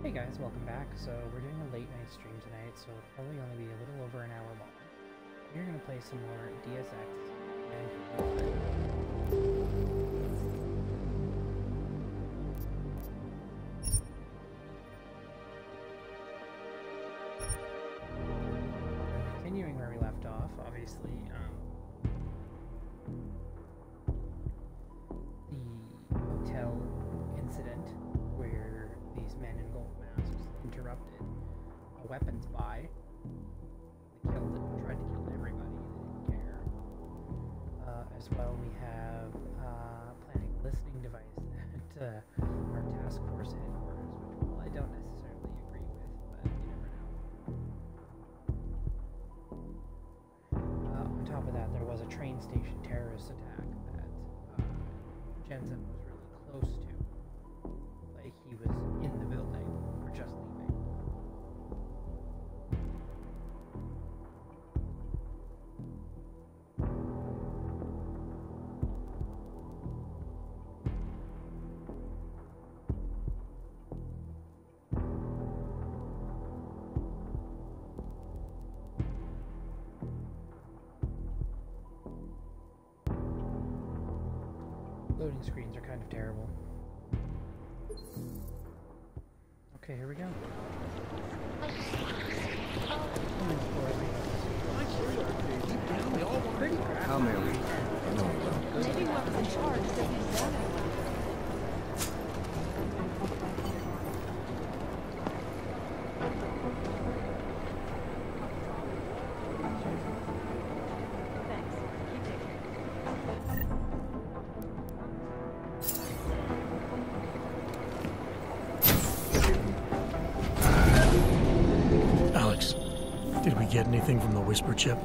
Hey guys, welcome back. So we're doing a late night stream tonight, so it'll probably only be a little over an hour long. We're gonna play some more DSX and continuing where we left off, obviously, the hotel incident where these men in gold masks interrupted a weapons buy. They tried to kill everybody. They didn't care. As well, we have planning a listening device at our task force headquarters, which, well, I don't necessarily agree with, but you never know. On top of that, there was a train station terrorist attack that Jensen was really close to. Like, he was in the building or just leaving. Loading screens are kind of terrible. Okay, here we go. How many? Maybe whoever's in charge doesn't want it. Alex, did we get anything from the Whisper chip?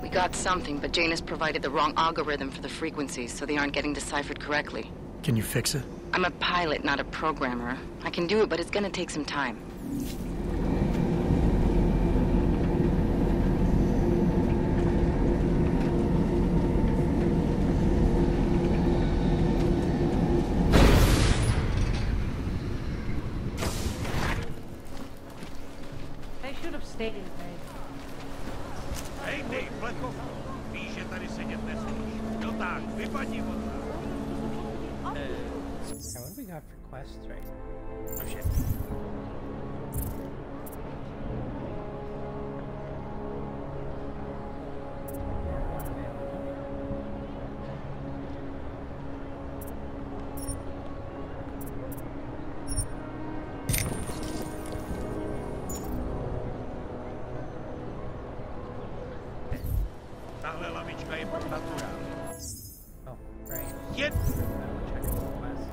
We got something, but Jane has provided the wrong algorithm for the frequencies, so they aren't getting deciphered correctly. Can you fix it? I'm a pilot, not a programmer. I can do it, but it's gonna take some time. They should have stayed in bed. Now, what do we got for quests right now? Oh shit. Oh, right. Yep. Check the quest.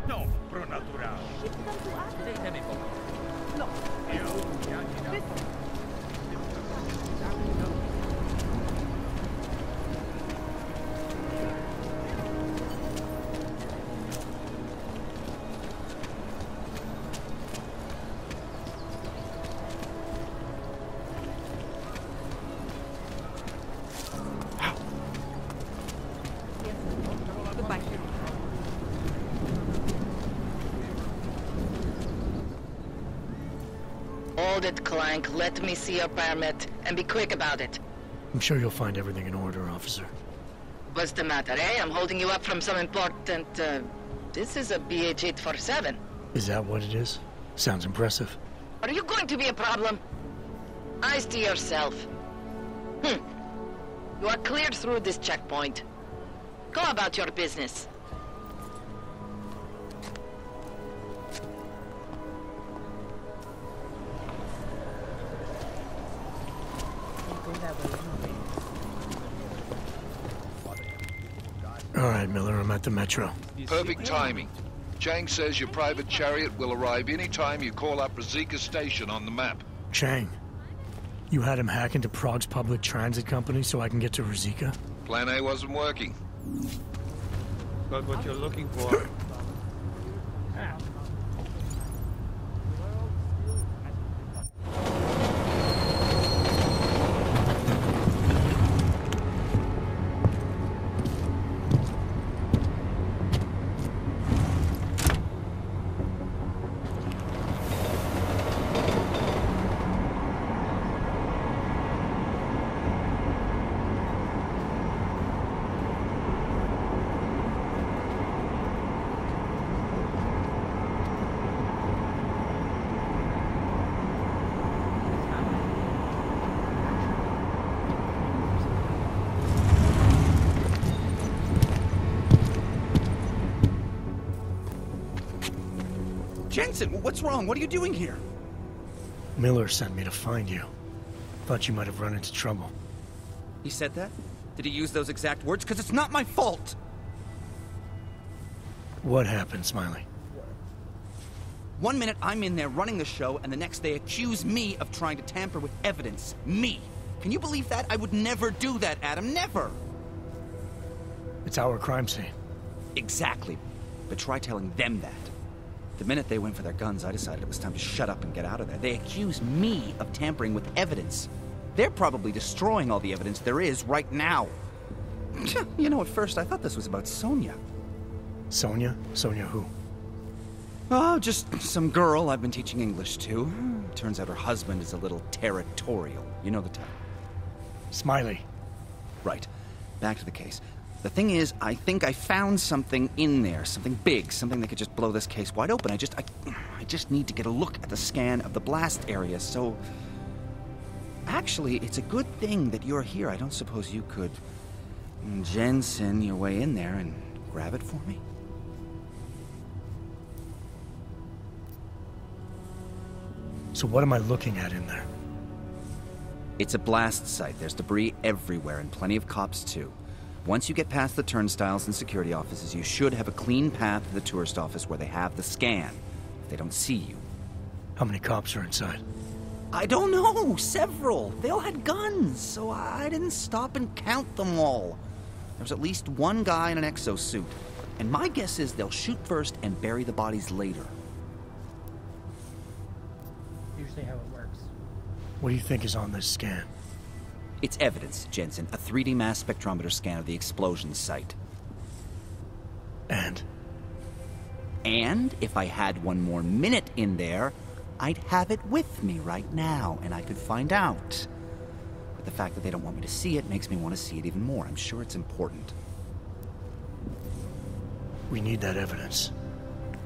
No, pro naturale. Ditemi poco. No. Io, This Goodbye. Hold it, Clank. Let me see your permit, and be quick about it. I'm sure you'll find everything in order, officer. What's the matter, eh? I'm holding you up from some important, This is a BH-847. Is that what it is? Sounds impressive. Are you going to be a problem? Eyes to yourself. You are cleared through this checkpoint. Go about your business. Can't go that way anyway. All right, Miller, I'm at the Metro. Perfect timing. Chang says your private chariot will arrive anytime you call up Rizika Station on the map. Chang, you had him hack into Prague's public transit company so I can get to Rizika? Plan A wasn't working. got what you're looking for. Ah. Jensen, what's wrong? What are you doing here? Miller sent me to find you. Thought you might have run into trouble. He said that? Did he use those exact words? Because it's not my fault! What happened, Smiley? One minute I'm in there running the show, and the next they accuse me of trying to tamper with evidence. Me! Can you believe that? I would never do that, Adam. Never! It's our crime scene. Exactly. But try telling them that. The minute they went for their guns, I decided it was time to shut up and get out of there. They accuse me of tampering with evidence. They're probably destroying all the evidence there is right now. You know, at first I thought this was about Sonia. Sonia? Sonia who? Oh, just some girl I've been teaching English to. Turns out her husband is a little territorial. You know the type. Smiley. Right. Back to the case. The thing is, I think I found something in there. Something big. Something that could just blow this case wide open. I just need to get a look at the scan of the blast area, so... Actually, it's a good thing that you're here. I don't suppose you could... Jensen your way in there and grab it for me? So what am I looking at in there? It's a blast site. There's debris everywhere, and plenty of cops, too. Once you get past the turnstiles and security offices, you should have a clean path to the tourist office where they have the scan, if they don't see you. How many cops are inside? I don't know! Several! They all had guns, so I didn't stop and count them all. There was at least one guy in an exosuit, and my guess is they'll shoot first and bury the bodies later. Usually how it works. What do you think is on this scan? It's evidence, Jensen. A 3D mass spectrometer scan of the explosion site. And? And if I had one more minute in there, I'd have it with me right now, and I could find out. But the fact that they don't want me to see it makes me want to see it even more. I'm sure it's important. We need that evidence.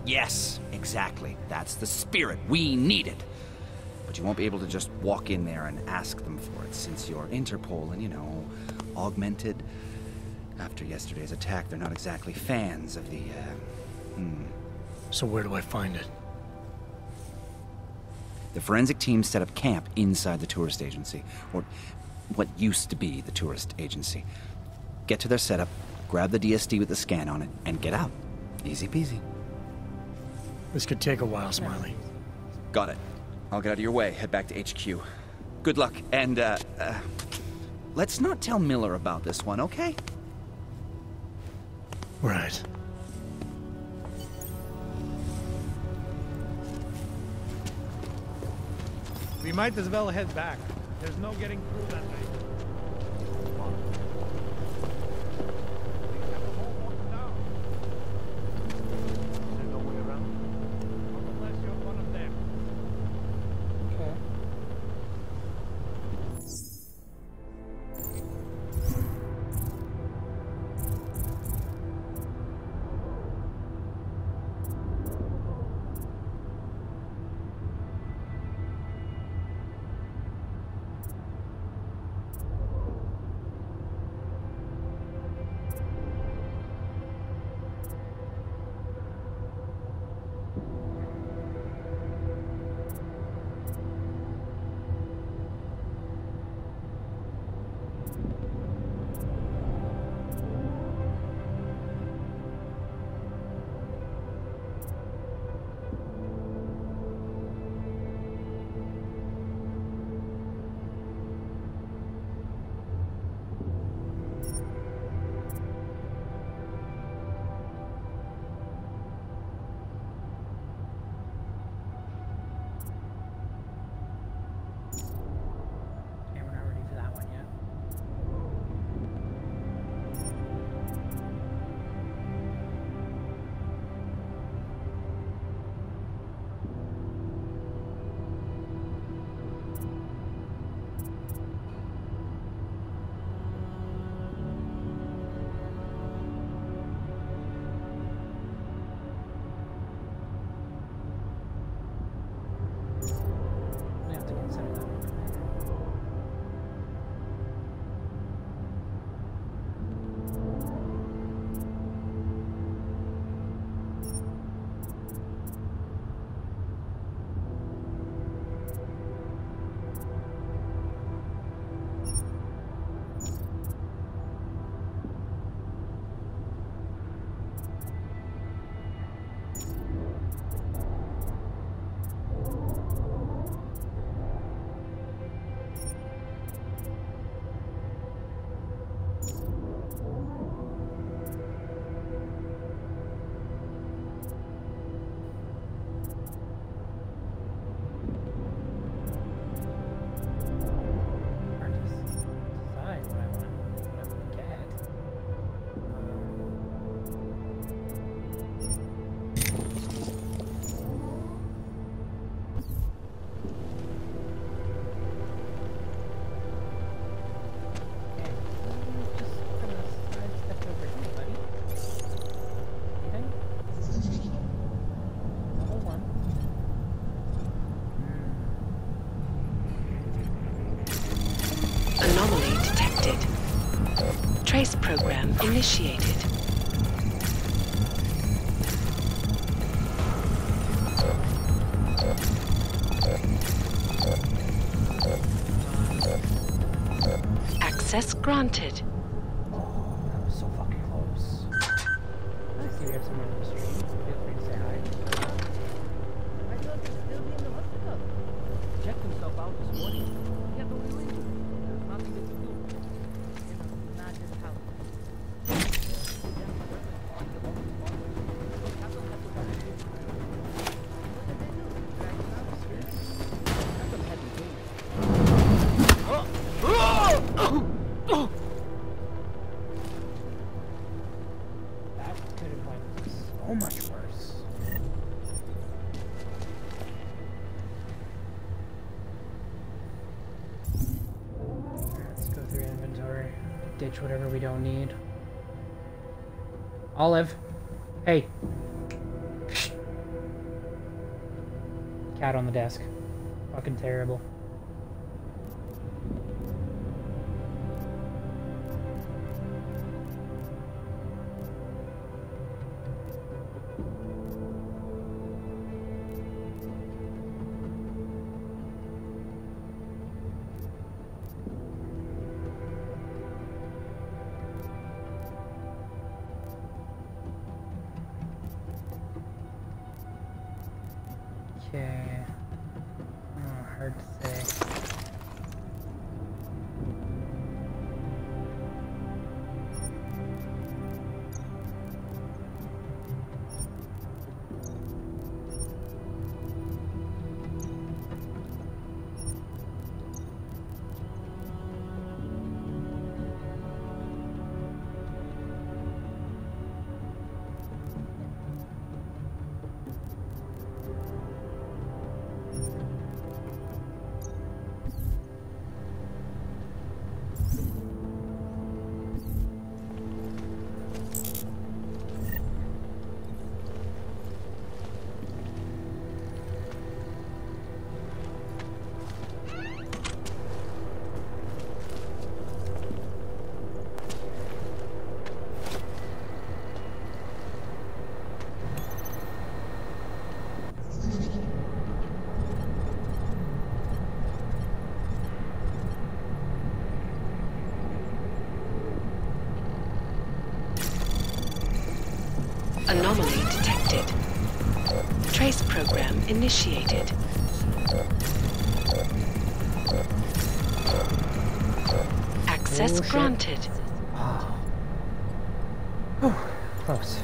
Yes, exactly. That's the spirit. We need it. But you won't be able to just walk in there and ask them for it, since you're Interpol and, you know, augmented. After yesterday's attack, they're not exactly fans of the, So where do I find it? The forensic team set up camp inside the tourist agency, or what used to be the tourist agency. Get to their setup, grab the DSD with the scan on it, and get out. Easy peasy. This could take a while, Smiley. Got it. I'll get out of your way, head back to HQ. Good luck, and, let's not tell Miller about this one, okay? Right. We might as well head back. There's no getting through that way. There's no way around. Unless you're one of them. Okay. Okay, we're not ready for that one yet. We have to consider that one for later. initiated. Access granted. Oh, that was so fucking close. I see we have someone on the stream. Feel free to say hi. I thought they'd still be in the hospital. Checked himself out this morning. He had no real injury. There's nothing that to do. Imagine how. That could have went so much worse. Let's go through inventory. Ditch whatever we don't need. Olive. Hey. Cat on the desk. Fucking terrible. Okay. Oh, hard to say. Anomaly detected. Trace program initiated. Access Bullshit. granted. Whew, close.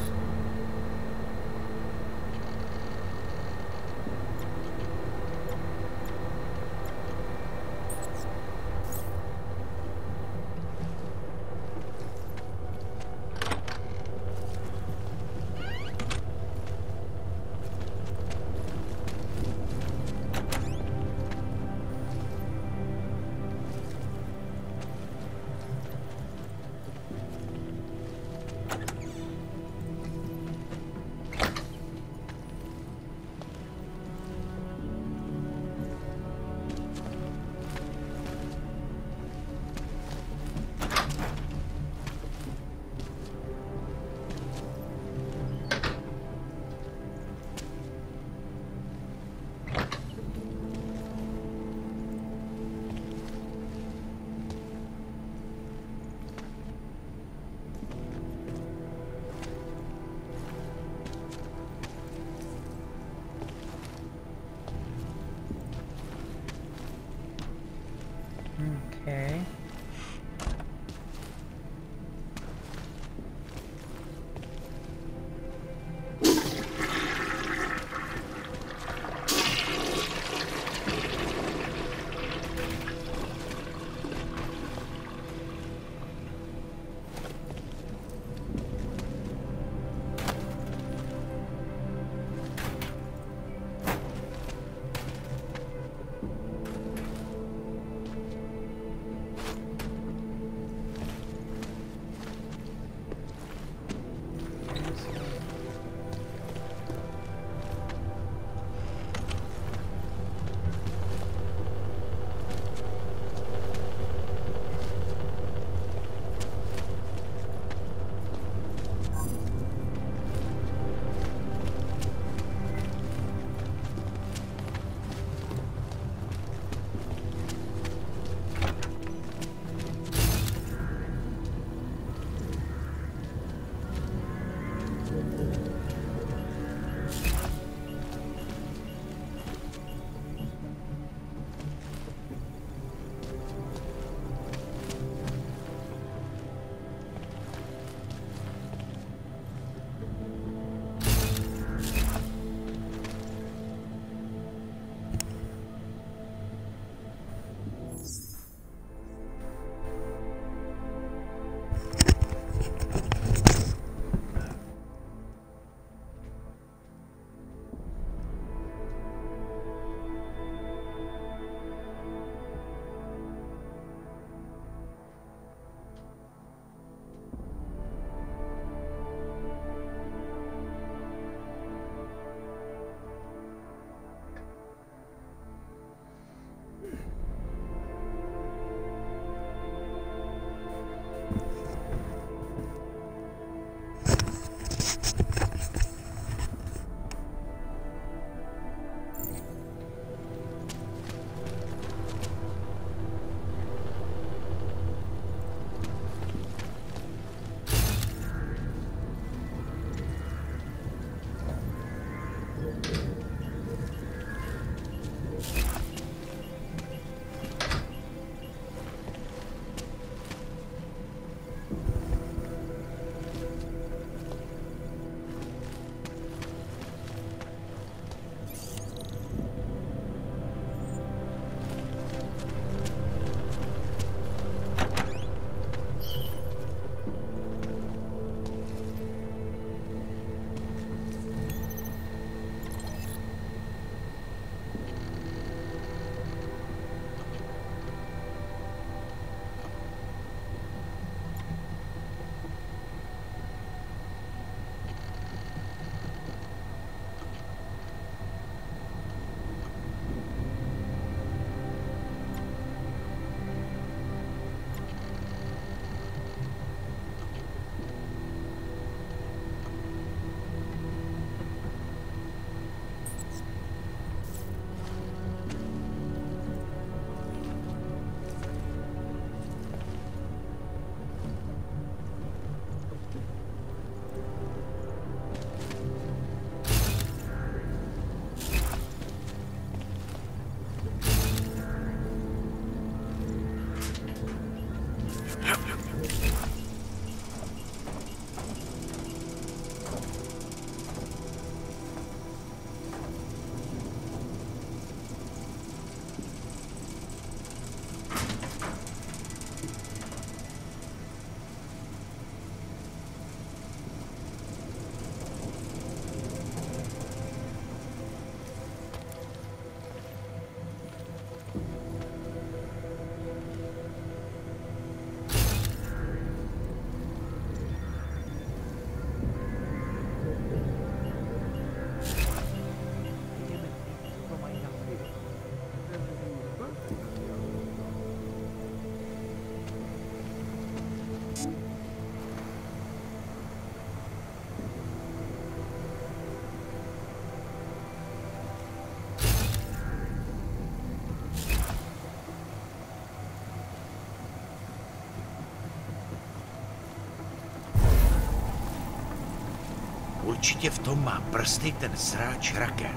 Určitě v tom má prsty ten sráč Raken.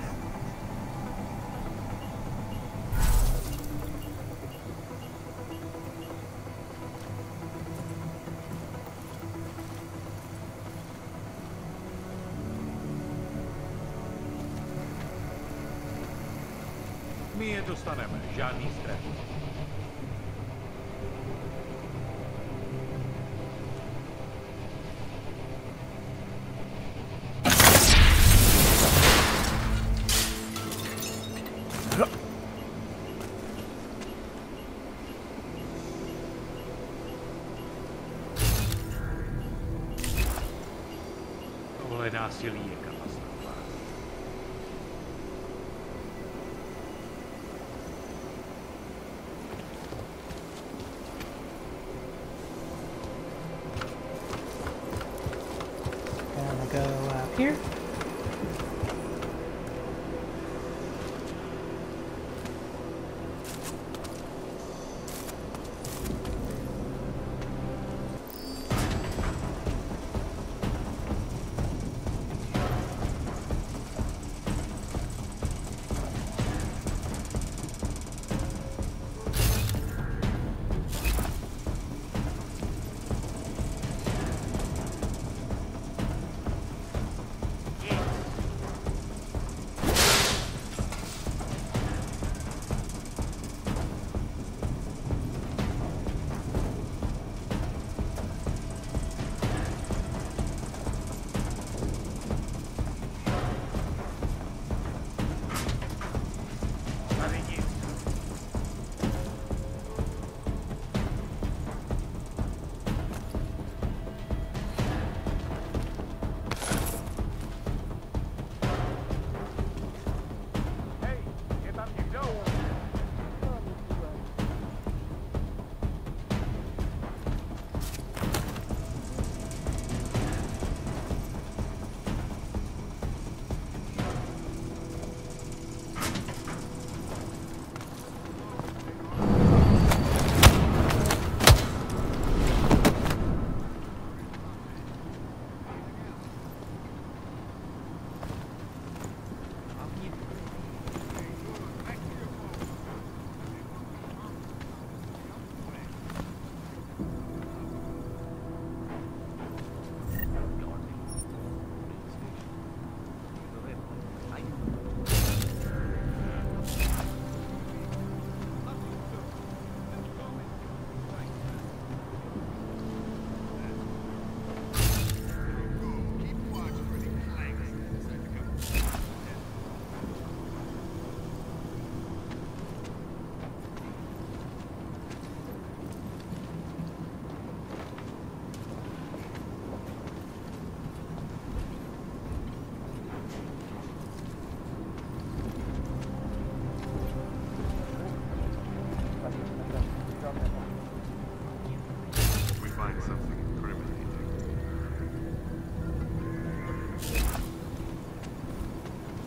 My je dostaneme, žádný stres. Tohle násilí je katastrofa. Gonna go up here.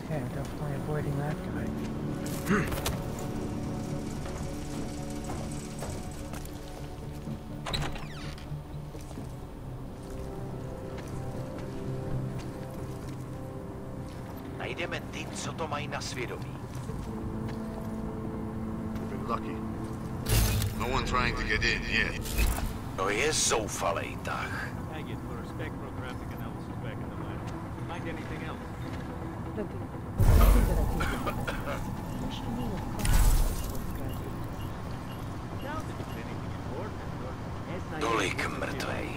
Okay, I'm definitely avoiding that guy. Najdeme ty, co to mají na svědomí. Been lucky. No one trying to get in yet. To je zoufalej tah. Agate for a spectrographic analysis back in the lab. Find anything else? Tolik mrtvej.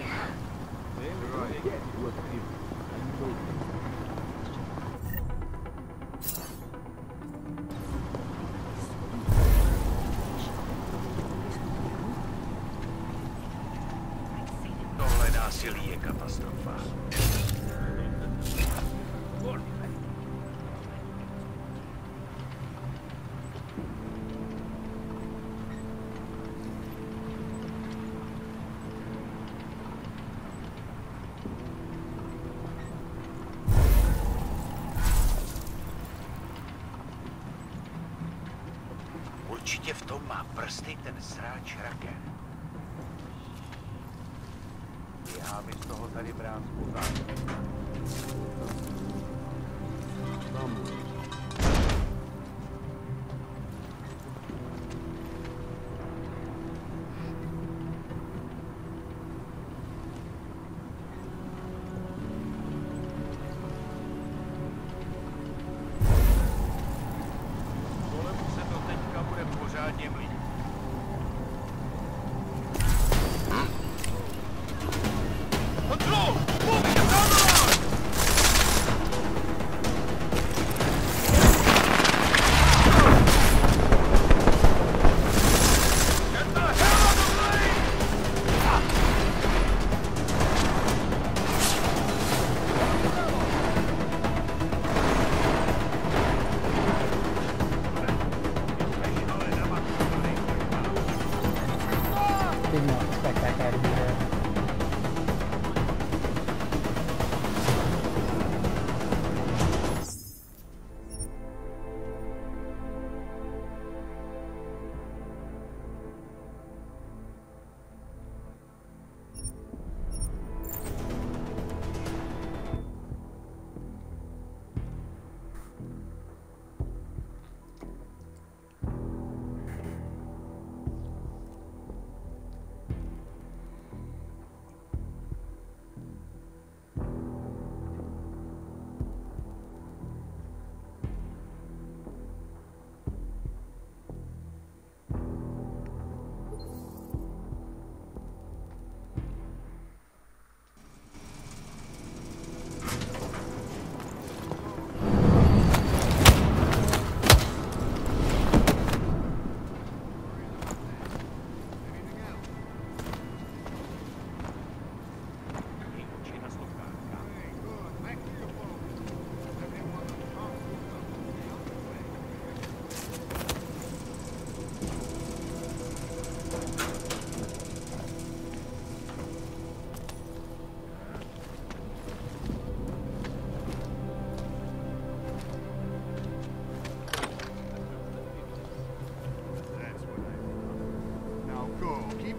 Tohle násilí je katastrofa. Určitě v tom má prsty ten sráč Raken. Já bys toho tady brát pořád. Kolemu se to teďka bude pořádně mlít. Control! Moving down the line! Get the hell out of the lane! Did not expect that guy to be there.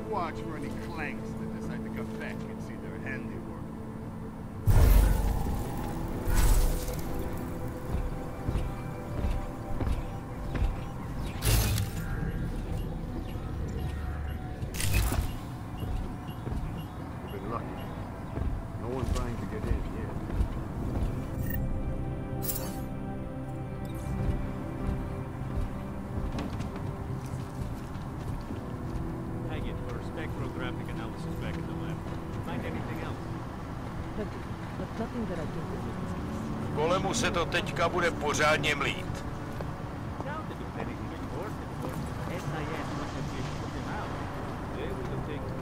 Watch for any clanks that decide to come back and see their handiwork. You've been lucky. No one's trying to get in yet. Spectrographic analysis back in the lab. Find anything else? Nothing that I can do with this case. Kolemu se to teďka bude pořádně mlít. Sounded anything important, but SIS must have just put him out. They would have taken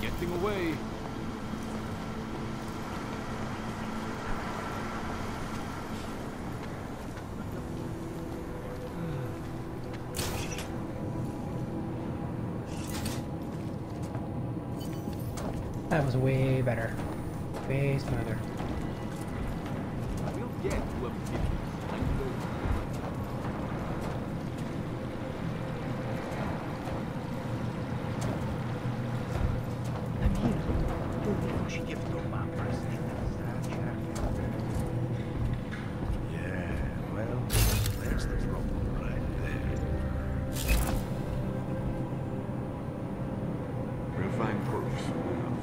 getting away. That was way better. Way smoother. We'll get whoever did this. Yeah, well, there's the problem right there. We'll find proofs soon enough.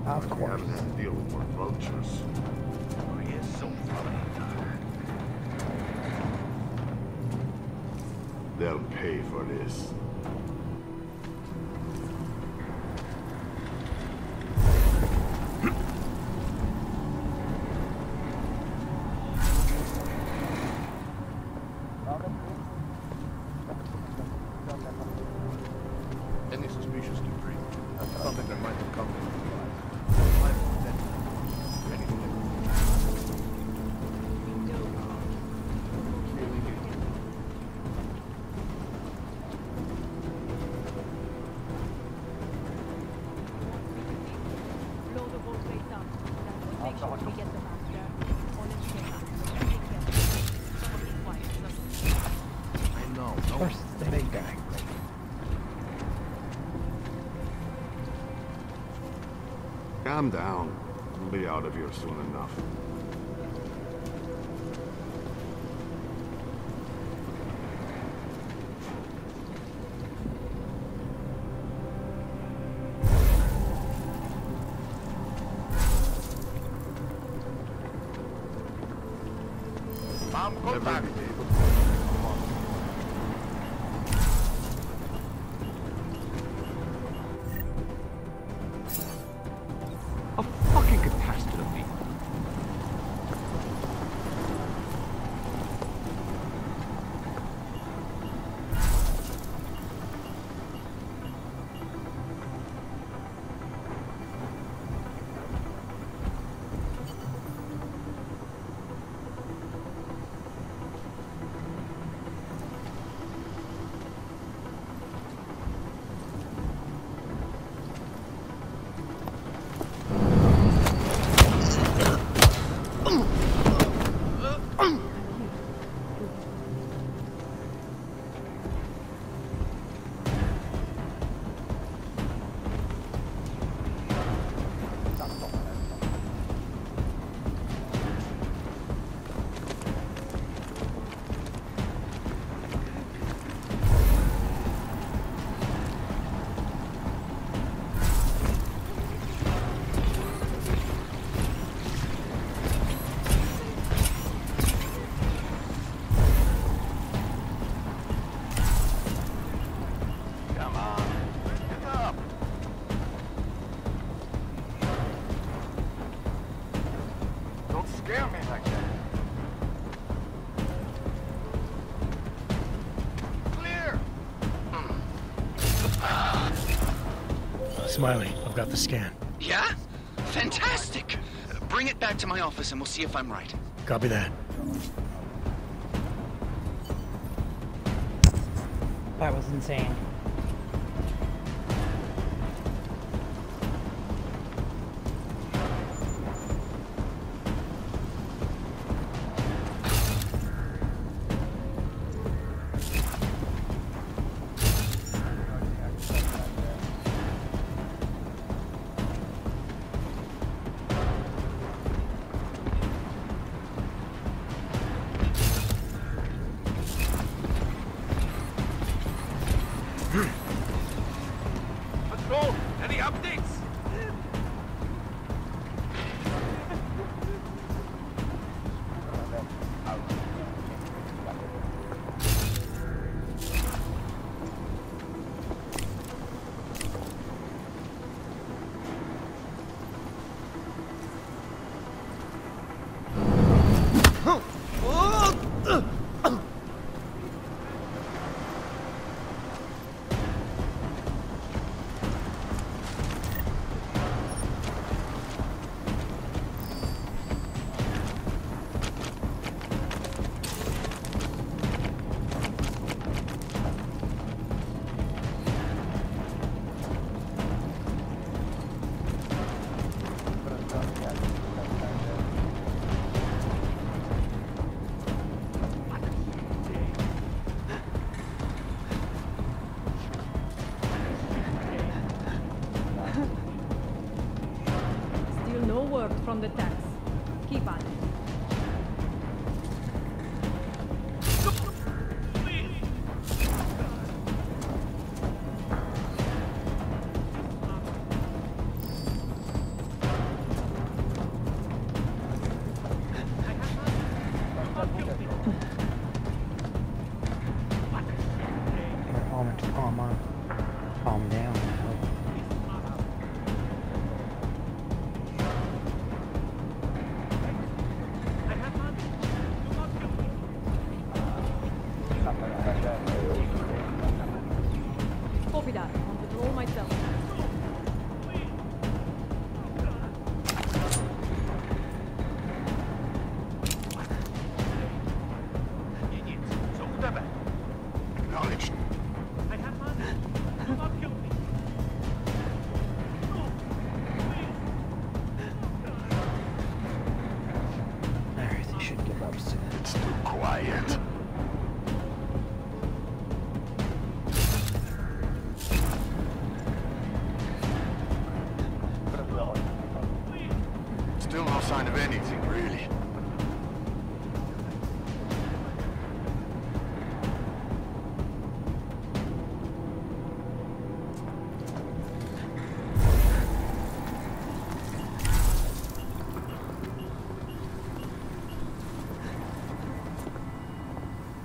Of We course. haven't had to deal with more vultures. Oh, he is so funny. They'll pay for this. Any suspicious debris? Something that might have come from the light. Anything else? Of course, it's the big guy. Calm down. We'll be out of here soon enough. A fucking catastrophe. Smiley, I've got the scan. Yeah? Fantastic! Bring it back to my office and we'll see if I'm right. Copy that. That was insane. Patrol, any updates? Still no word from the tax. Keep on it. Calm down now. Copy that. On patrol myself. Acknowledged. I have money. Do not kill me.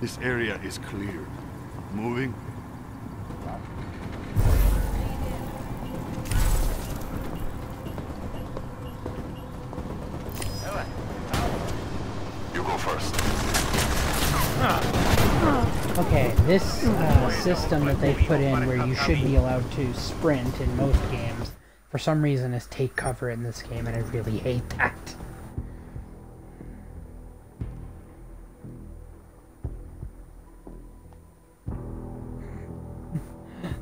This area is clear. Moving? You go first. Okay, this system that they put in where you should be allowed to sprint in most games, for some reason is take cover in this game, and I really hate that.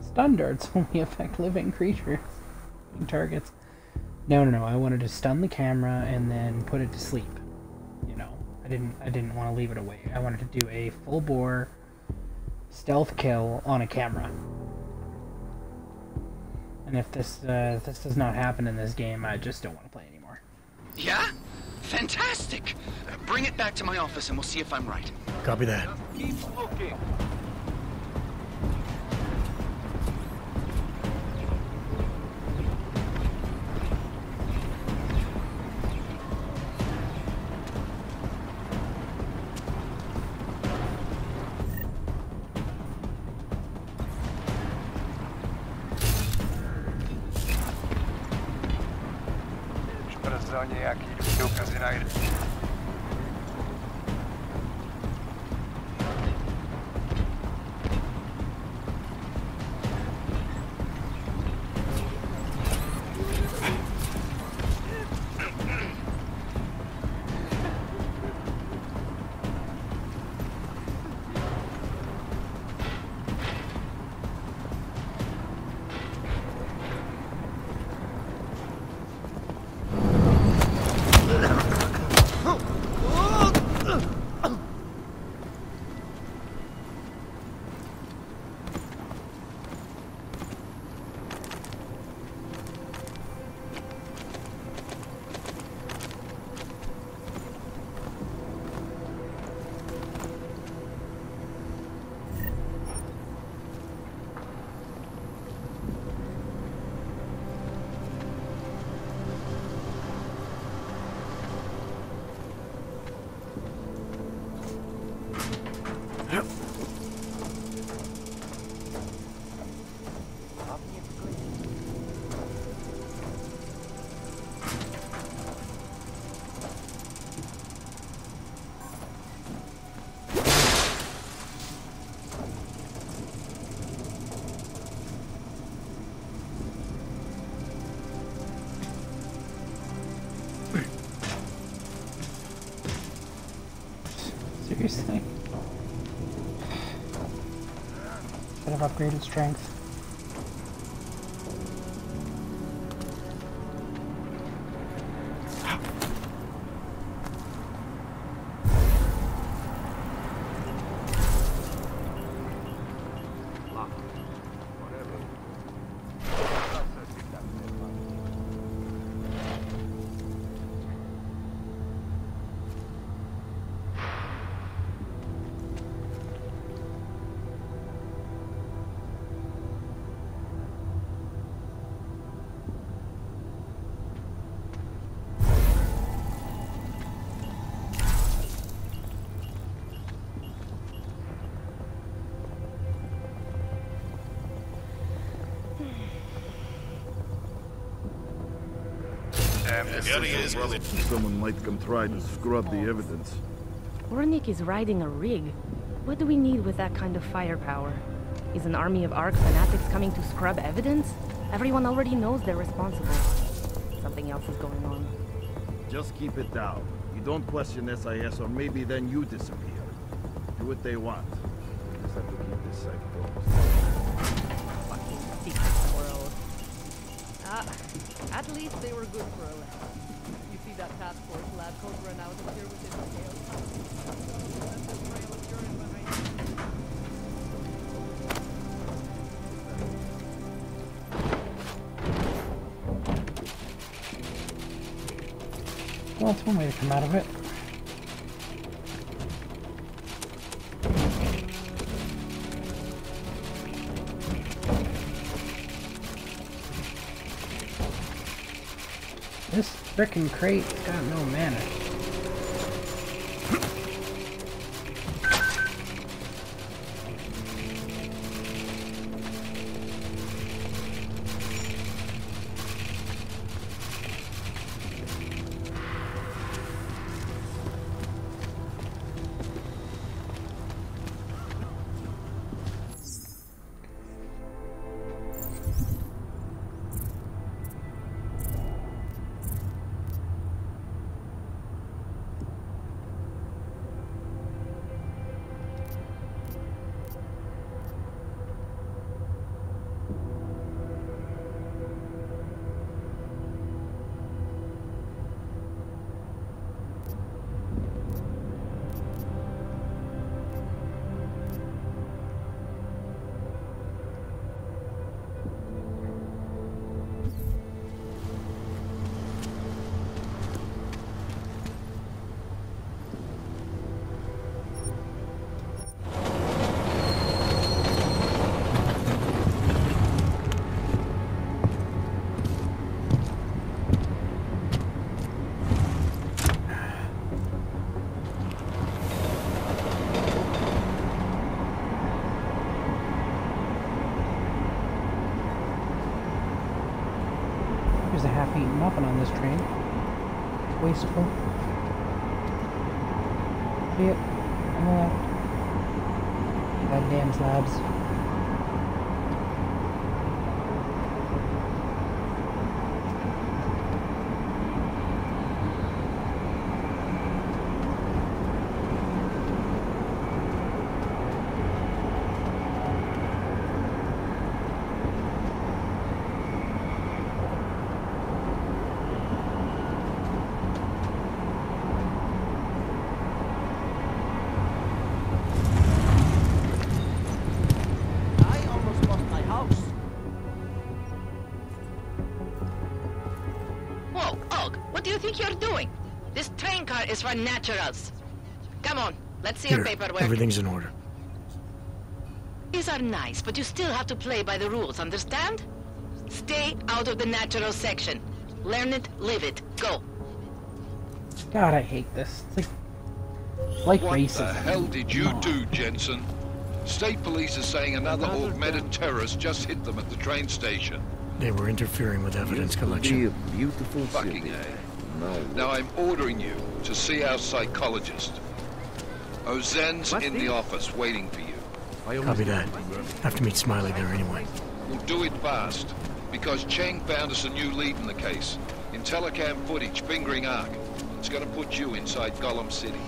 Stun darts only affect living creatures and targets. No, I wanted to stun the camera and then put it to sleep. You know, I didn't want to leave it away. I wanted to do a full bore stealth kill on a camera. And if this does not happen in this game, I just don't want to play anymore. Yeah? Fantastic! Bring it back to my office and we'll see if I'm right. Copy that. Keep looking. Nějaký důkazy najde. Seriously? Should have upgraded strength. Someone might come try to scrub the evidence. Ornik is riding a rig. What do we need with that kind of firepower? Is an army of ARC fanatics coming to scrub evidence? Everyone already knows they're responsible. Something else is going on. Just keep it down. You don't question SIS or maybe then you disappear. Do what they want. We just have to keep this site closed. Fucking secret squirrels. At least they were good for a laugh. You see that task force lab coat run out of here with his tail. That's a trail of urine behind him. Well, that's one way to come out of it. This frickin' crate's got no mana. There's a half-eaten muffin on this train. Wasteful. Yep, on the left. Goddamn slabs. Is for naturals. Come on, let's see Here, your paperwork. everything's in order. These are nice, but you still have to play by the rules, understand? Stay out of the natural section. Learn it, live it. Go. God, I hate this. It's like racism. What the hell did you do, Jensen? State police are saying another augmented terrorist just hit them at the train station. They were interfering with evidence collection. Beautiful Fucking city. A. Now I'm ordering you to see our psychologist. Ozen's in the office waiting for you. Copy that. Have to meet Smiley there anyway. We'll do it fast, because Cheng found us a new lead in the case. In telecam footage fingering Ark. It's gonna put you inside Gollum City.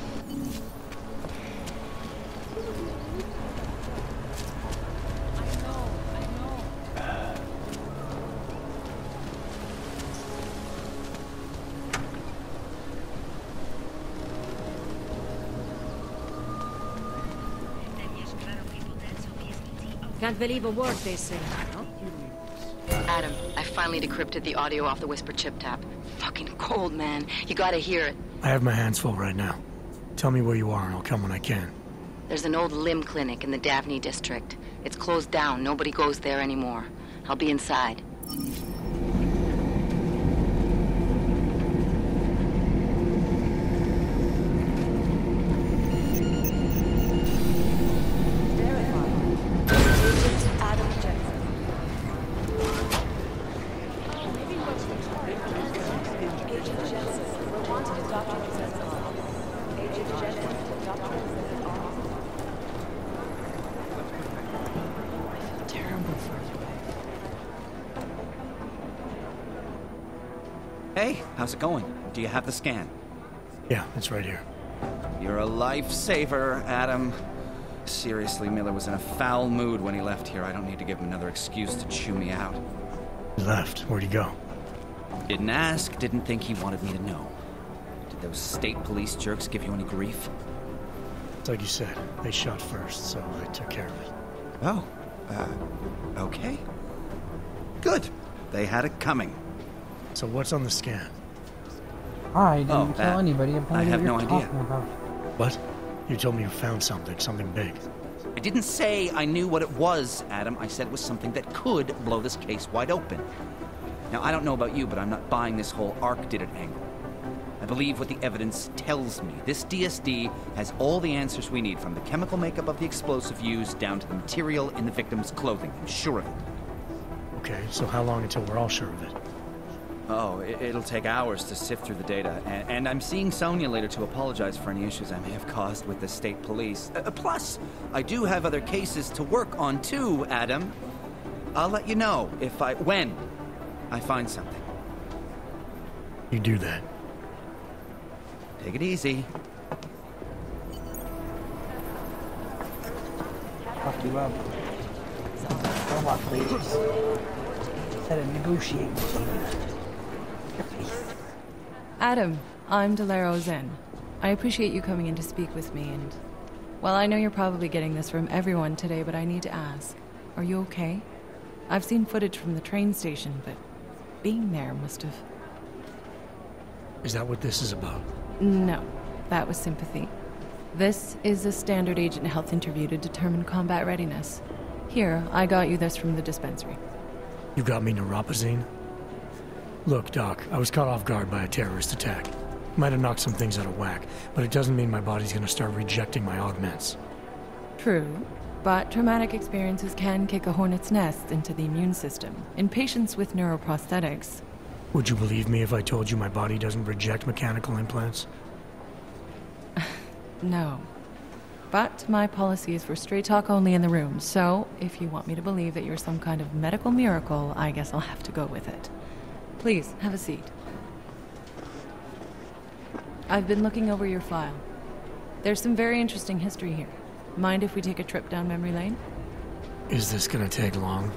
Can't believe a word they say. Adam, I finally decrypted the audio off the Whisper chip tap. Fucking cold, man. You gotta hear it. I have my hands full right now. Tell me where you are and I'll come when I can. There's an old limb clinic in the Daphne district. It's closed down. Nobody goes there anymore. I'll be inside. Hey, how's it going? Do you have the scan? Yeah, it's right here. You're a lifesaver, Adam. Seriously, Miller was in a foul mood when he left here. I don't need to give him another excuse to chew me out. He left. Where'd he go? Didn't ask, didn't think he wanted me to know. Did those state police jerks give you any grief? It's like you said, they shot first, so I took care of it. Oh, okay. Good. They had it coming. So what's on the scan? I didn't tell anybody. I have no idea. What? You told me you found something big. I didn't say I knew what it was, Adam. I said it was something that could blow this case wide open. Now, I don't know about you, but I'm not buying this whole Ark did it angle. I believe what the evidence tells me. This DSD has all the answers we need, from the chemical makeup of the explosive used down to the material in the victim's clothing. I'm sure of it. Okay, so how long until we're all sure of it? Oh, it'll take hours to sift through the data, and I'm seeing Sonia later to apologize for any issues I may have caused with the state police. Plus, I do have other cases to work on too, Adam. I'll let you know when I find something. You do that. Take it easy. Fuck you up. Come on, please. Instead of negotiating. Adam, I'm Delaro Zen. I appreciate you coming in to speak with me, and... well, I know you're probably getting this from everyone today, but I need to ask. Are you okay? I've seen footage from the train station, but being there must have... Is that what this is about? No, that was sympathy. This is a standard agent health interview to determine combat readiness. Here, I got you this from the dispensary. You got me neuropazine? Look, Doc, I was caught off guard by a terrorist attack. Might have knocked some things out of whack, but it doesn't mean my body's gonna start rejecting my augments. True, but traumatic experiences can kick a hornet's nest into the immune system. In patients with neuroprosthetics, Would you believe me if I told you my body doesn't reject mechanical implants? No. But my policy is for straight talk only in the room, so if you want me to believe that you're some kind of medical miracle, I guess I'll have to go with it. Please, have a seat. I've been looking over your file. There's some very interesting history here. Mind if we take a trip down memory lane? Is this gonna take long?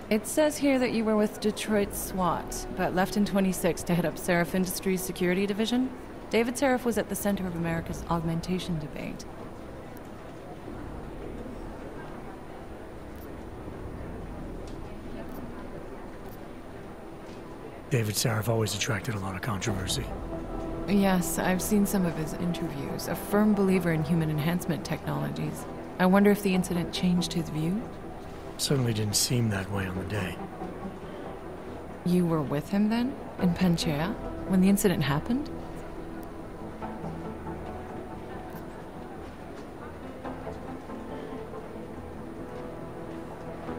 It says here that you were with Detroit SWAT, but left in 26 to head up Seraph Industries' security division. David Seraph was at the center of America's augmentation debate. David Seraph always attracted a lot of controversy. Yes, I've seen some of his interviews. A firm believer in human enhancement technologies. I wonder if the incident changed his view? Certainly didn't seem that way on the day. You were with him then? In Panchea? When the incident happened?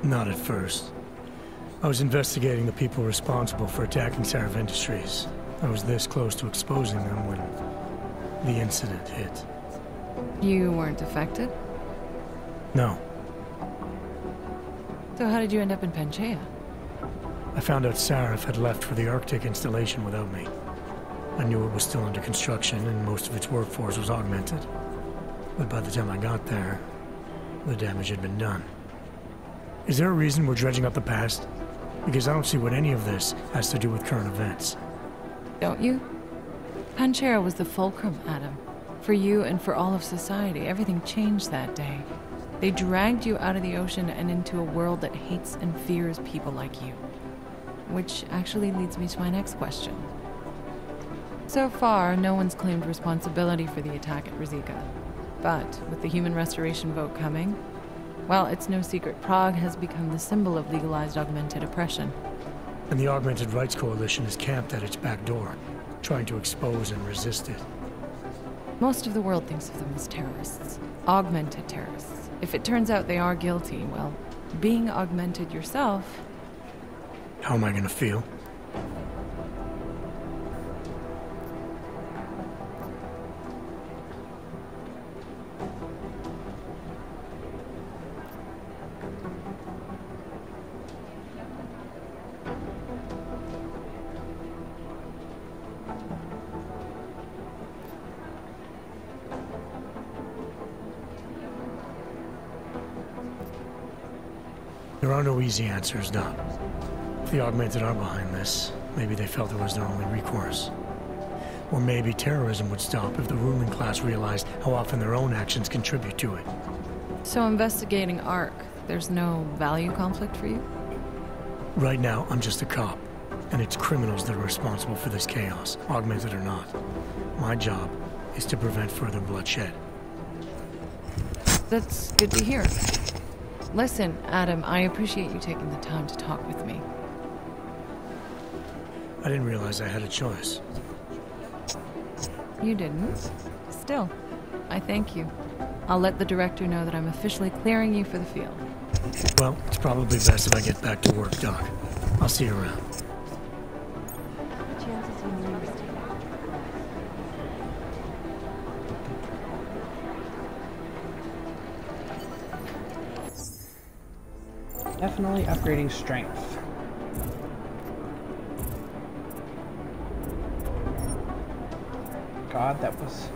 Not at first. I was investigating the people responsible for attacking Seraph Industries. I was this close to exposing them when the incident hit. You weren't affected? No. So how did you end up in Panchea? I found out Seraph had left for the Arctic installation without me. I knew it was still under construction and most of its workforce was augmented. But by the time I got there, the damage had been done. Is there a reason we're dredging up the past? Because I don't see what any of this has to do with current events. Don't you? Panchea was the fulcrum, Adam. For you and for all of society, everything changed that day. They dragged you out of the ocean and into a world that hates and fears people like you. Which actually leads me to my next question. So far, no one's claimed responsibility for the attack at Rizika. But with the human restoration vote coming, well, it's no secret Prague has become the symbol of legalized augmented oppression. And the Augmented Rights Coalition is camped at its back door, trying to expose and resist it. Most of the world thinks of them as terrorists. Augmented terrorists. If it turns out they are guilty, well, being augmented yourself... How am I gonna feel? There are no easy answers, Doc. If the Augmented are behind this, maybe they felt it was their only recourse. Or maybe terrorism would stop if the ruling class realized how often their own actions contribute to it. So investigating ARC, there's no value conflict for you? Right now, I'm just a cop, and it's criminals that are responsible for this chaos, augmented or not. My job is to prevent further bloodshed. That's good to hear. Listen, Adam, I appreciate you taking the time to talk with me. I didn't realize I had a choice. You didn't? Still, I thank you. I'll let the director know that I'm officially clearing you for the field. Well, it's probably best if I get back to work, Doc. I'll see you around. Definitely upgrading strength. God, that was...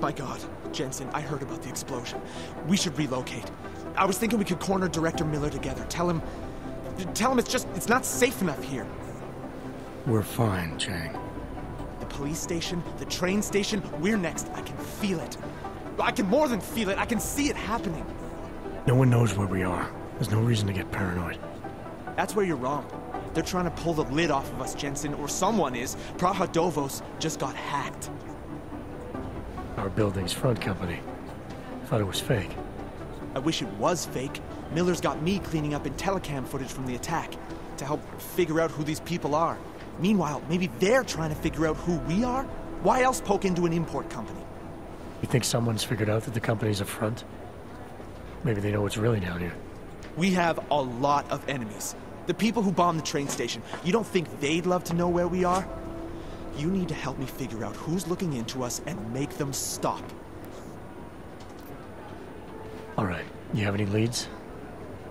My God, Jensen, I heard about the explosion. We should relocate. I was thinking we could corner Director Miller together. Tell him it's not safe enough here. We're fine, Chang. The police station, the train station, we're next. I can feel it. I can more than feel it. I can see it happening. No one knows where we are. There's no reason to get paranoid. That's where you're wrong. They're trying to pull the lid off of us, Jensen, or someone is. Praha Dovos just got hacked. Our building's front company. Thought it was fake. I wish it was fake. Miller's got me cleaning up IntelliCam footage from the attack to help figure out who these people are. Meanwhile, maybe they're trying to figure out who we are? Why else poke into an import company? You think someone's figured out that the company's a front? Maybe they know what's really down here. We have a lot of enemies. The people who bombed the train station. You don't think they'd love to know where we are? You need to help me figure out who's looking into us and make them stop. All right. You have any leads?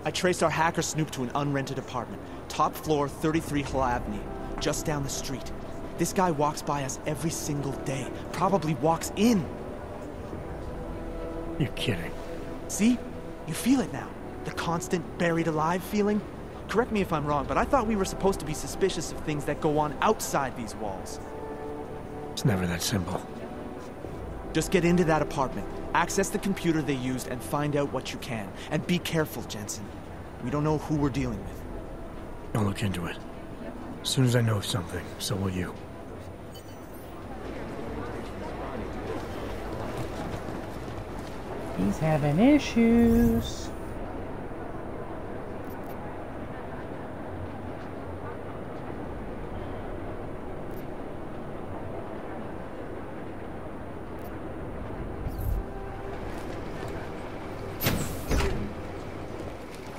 I traced our hacker snoop to an unrented apartment. Top floor, 33 Hlavny, just down the street. This guy walks by us every single day. Probably walks in. You're kidding. See? You feel it now. The constant buried alive feeling. Correct me if I'm wrong, but I thought we were supposed to be suspicious of things that go on outside these walls. It's never that simple. Just get into that apartment, access the computer they used, and find out what you can. And be careful, Jensen. We don't know who we're dealing with. I'll look into it. As soon as I know something, so will you. He's having issues.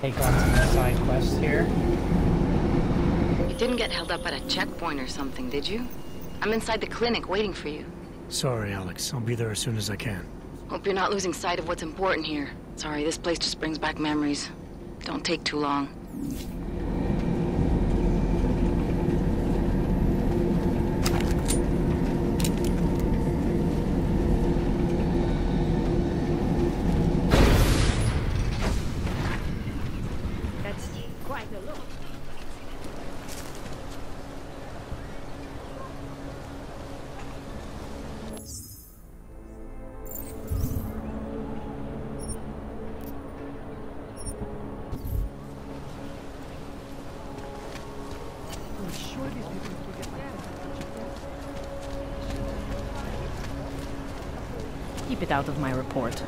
Take on some side quests here. You didn't get held up at a checkpoint or something, did you? I'm inside the clinic waiting for you. Sorry, Alex. I'll be there as soon as I can. Hope you're not losing sight of what's important here. Sorry, this place just brings back memories. Don't take too long. That's quite a look. Keep it out of my report.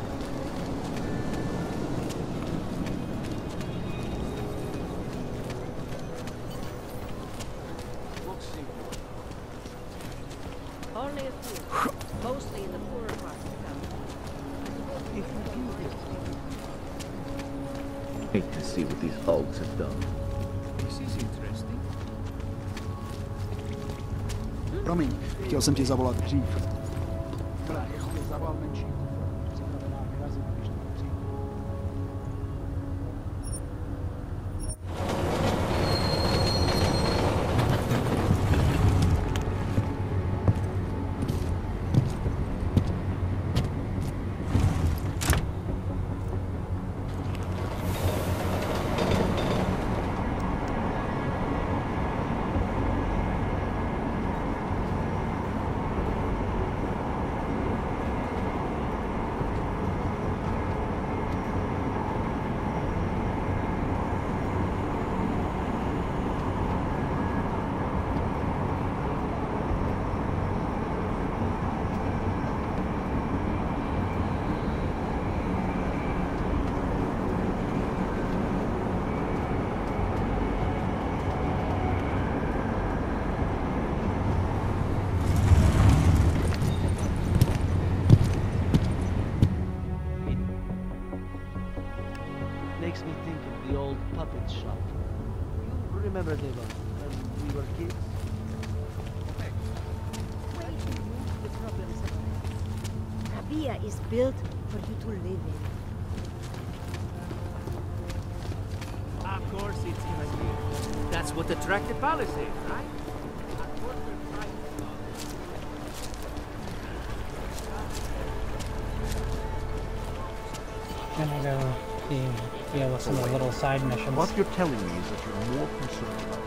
Only a few. Mostly in the poorer parts of town. Hate to see what these hogs have done. This is interesting. Promiň, chtěl jsem tě zavolat dřív. Makes me think of the old puppet shop. You remember the one when we were kids? Way to remove the problems of life. Avia is built for you to live in. Of course it's gonna be. That's what attracted Palace is, right? Of course we're trying to Gonna go deal with some of the little side missions. What you're telling me is that you're more concerned about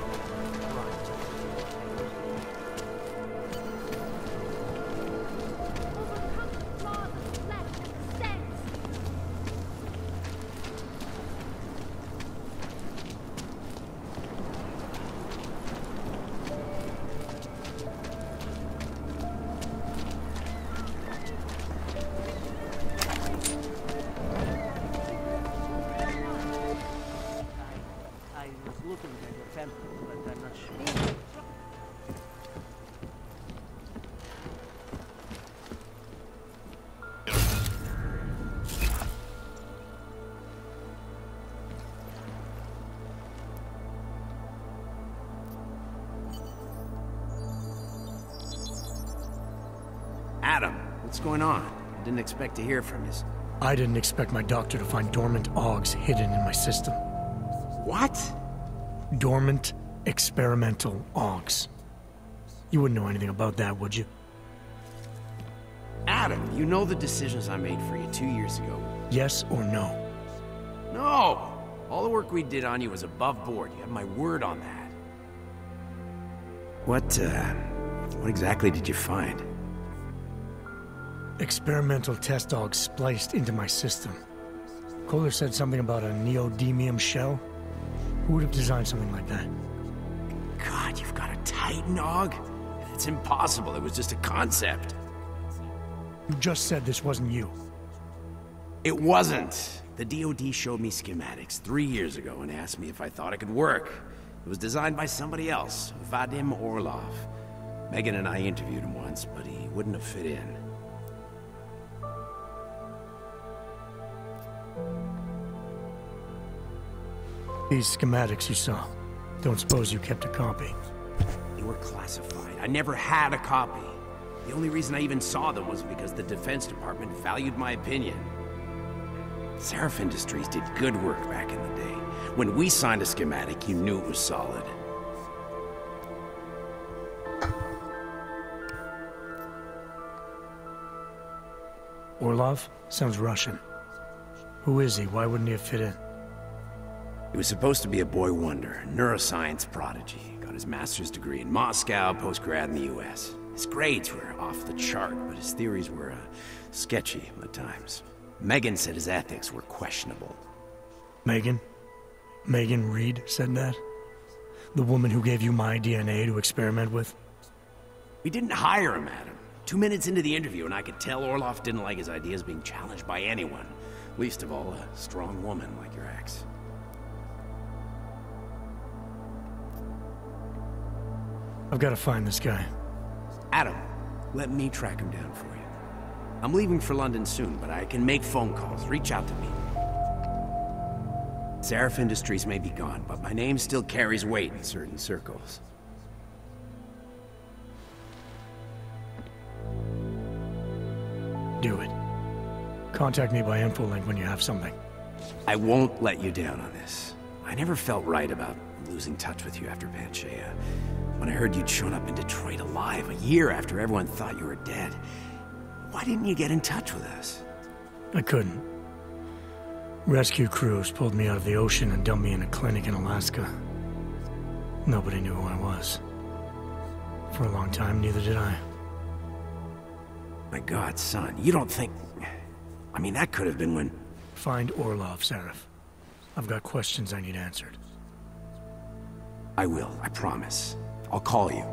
Adam, what's going on? I didn't expect to hear from you. I didn't expect my doctor to find dormant augs hidden in my system. What? Dormant experimental augs. You wouldn't know anything about that, would you? Adam, you know the decisions I made for you 2 years ago. Yes or no? No! All the work we did on you was above board. You have my word on that. What exactly did you find? Experimental test augs spliced into my system. Kohler said something about a neodymium shell. Who would have designed something like that? God, you've got a Titan aug? It's impossible. It was just a concept. You just said this wasn't you. It wasn't. The DoD showed me schematics 3 years ago and asked me if I thought it could work. It was designed by somebody else, Vadim Orlov. Megan and I interviewed him once, but he wouldn't have fit in. These schematics you saw. Don't suppose you kept a copy? They were classified. I never had a copy. The only reason I even saw them was because the Defense Department valued my opinion. Seraph Industries did good work back in the day. When we signed a schematic, you knew it was solid. Orlov? Sounds Russian. Who is he? Why wouldn't he have fit in? He was supposed to be a boy wonder, a neuroscience prodigy. Got his master's degree in Moscow, post-grad in the US. His grades were off the chart, but his theories were sketchy at times. Megan said his ethics were questionable. Megan? Megan Reed said that? The woman who gave you my DNA to experiment with? We didn't hire him, Adam. 2 minutes into the interview, and I could tell Orlov didn't like his ideas being challenged by anyone. Least of all, a strong woman like your ex. I've got to find this guy. Adam, let me track him down for you. I'm leaving for London soon, but I can make phone calls. Reach out to me. Seraph Industries may be gone, but my name still carries weight in certain circles. Do it. Contact me by infolink when you have something. I won't let you down on this. I never felt right about losing touch with you after Panchea. When I heard you'd shown up in Detroit alive a year after everyone thought you were dead, why didn't you get in touch with us? I couldn't. Rescue crews pulled me out of the ocean and dumped me in a clinic in Alaska. Nobody knew who I was. For a long time, neither did I. My God, son, you don't think... I mean, that could have been when... Find Orlov, Seraph. I've got questions I need answered. I will, I promise. I'll call you.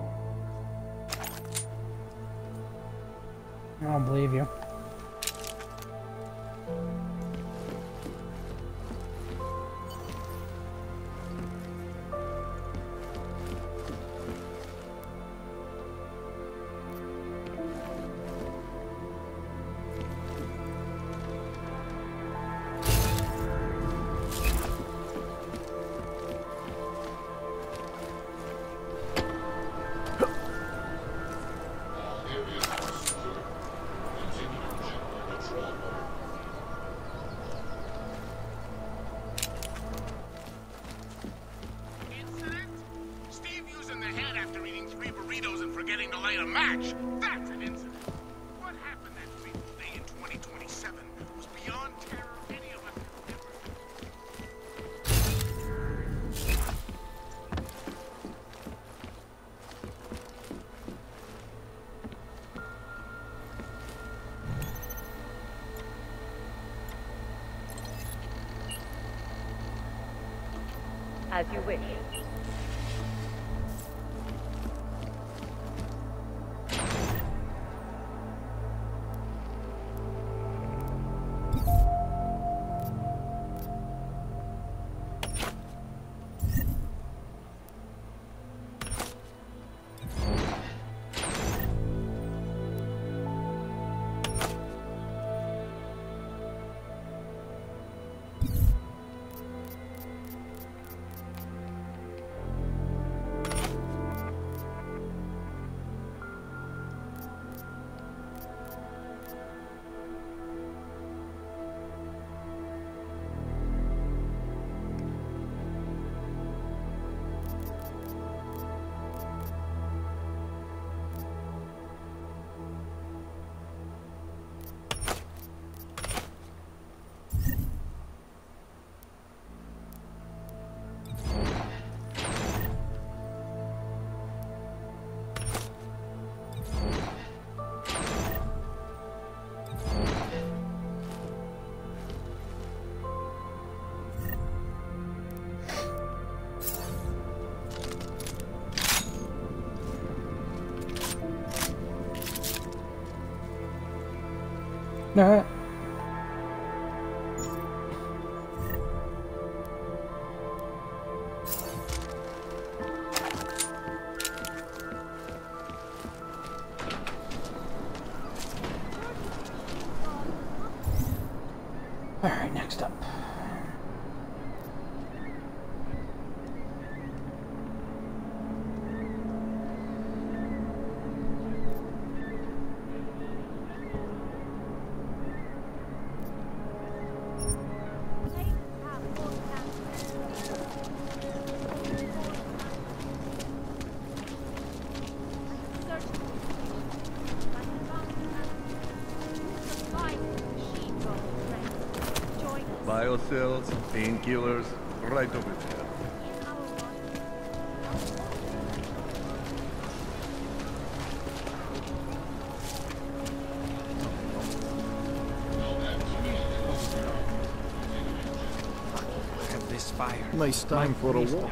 I don't believe you. As you wish. No. All right, next up. Biocells, painkillers, right over there. Have this fire. Nice time for a walk.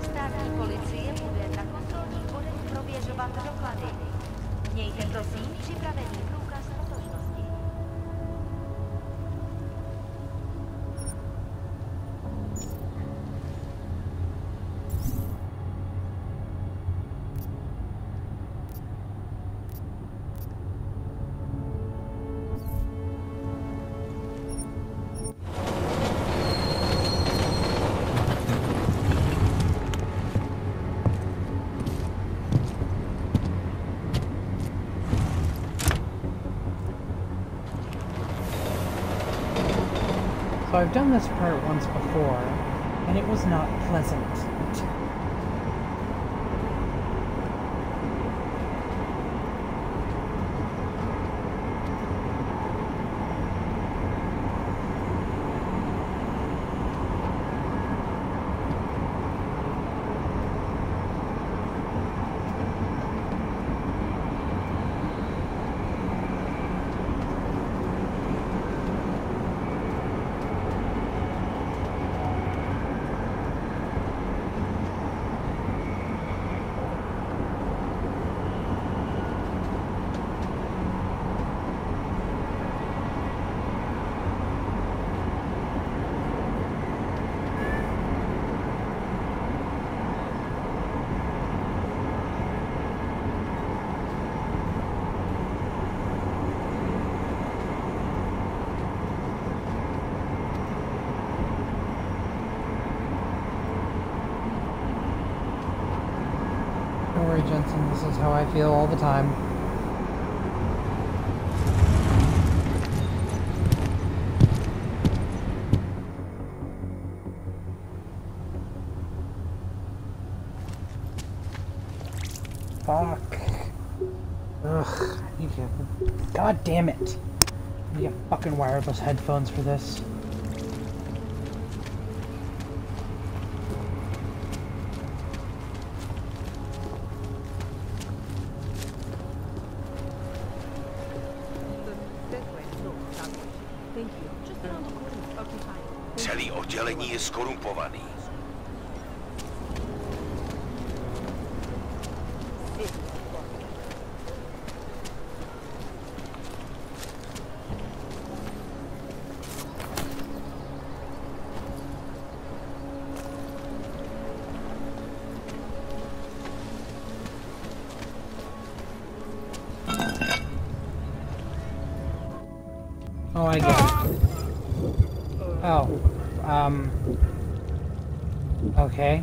Státní policie bude na kontrolních bodech prověřovat doklady. Mějte prosím připravený průkaz totožnosti. So I've done this part once before, and it was not pleasant. Don't worry, Jensen, this is how I feel all the time. Fuck. Ugh. God damn it. You get fucking wireless headphones for this. Thank you. Just around the corner. Okay, fine. Celý oddělení je skorumpovaný. Oh, I get it. Oh, okay.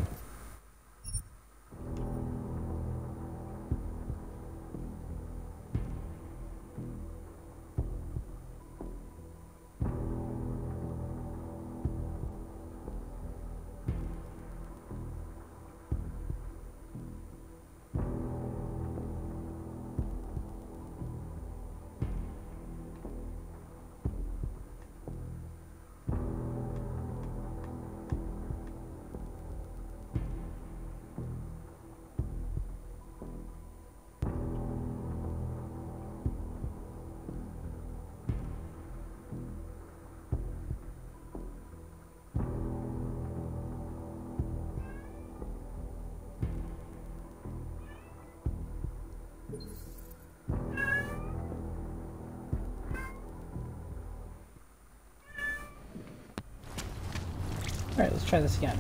Alright, let's try this again.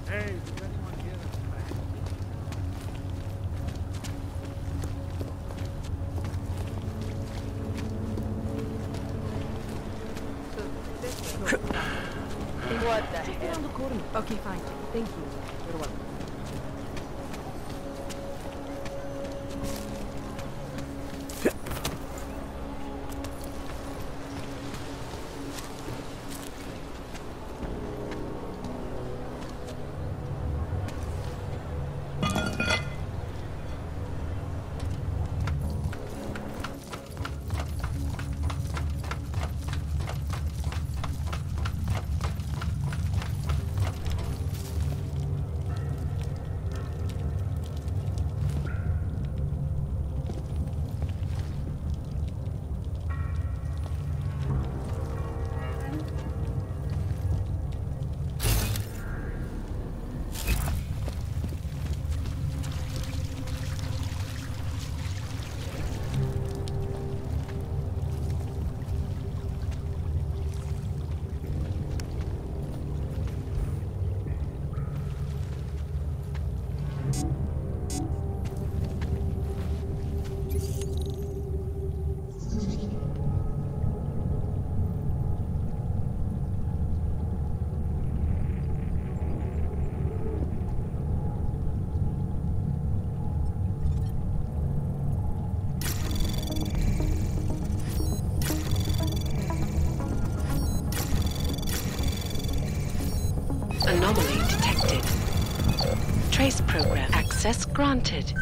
Hey, does anyone hear us? What the heck? Around the corner. Okay, fine. Thank you. You're welcome. Anomaly detected. Trace program access granted.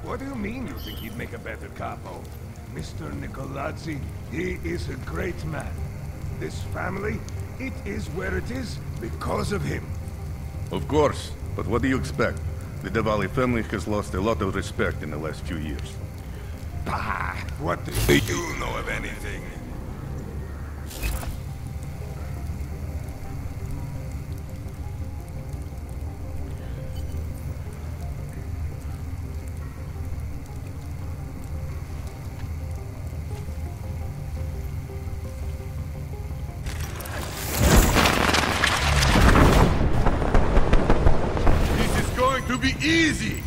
What do you mean you think he'd make a better capo? Mr. Nicolazzi, he is a great man. This family, it is where it is because of him. Of course, but what do you expect? The Diwali family has lost a lot of respect in the last few years. Bah! What do you know of anything? To be easy!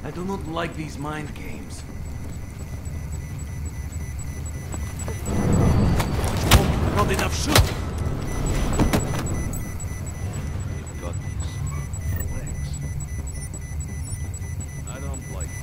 I do not like these mind games. Not enough shooting! You've got this. Relax. I don't like this.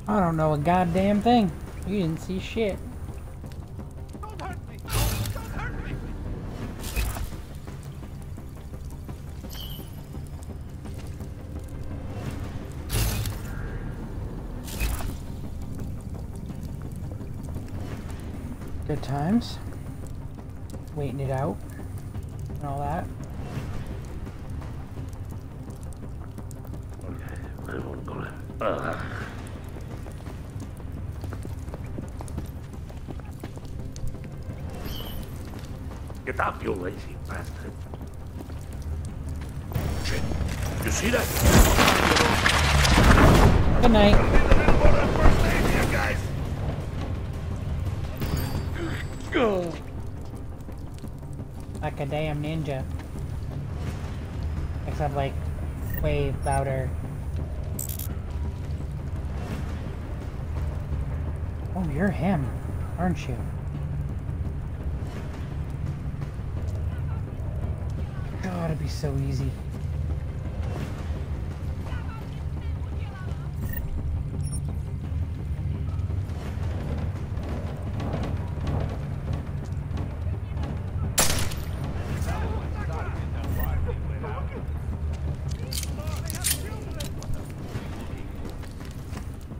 I don't know a goddamn thing. You didn't see shit. Don't hurt me! Don't hurt me! Good times. Waiting it out. And all that. Get up, you lazy bastard. Shit. You see that? Good night. Like a damn ninja. Except like way louder. Oh, you're him, aren't you? God, it'd be so easy.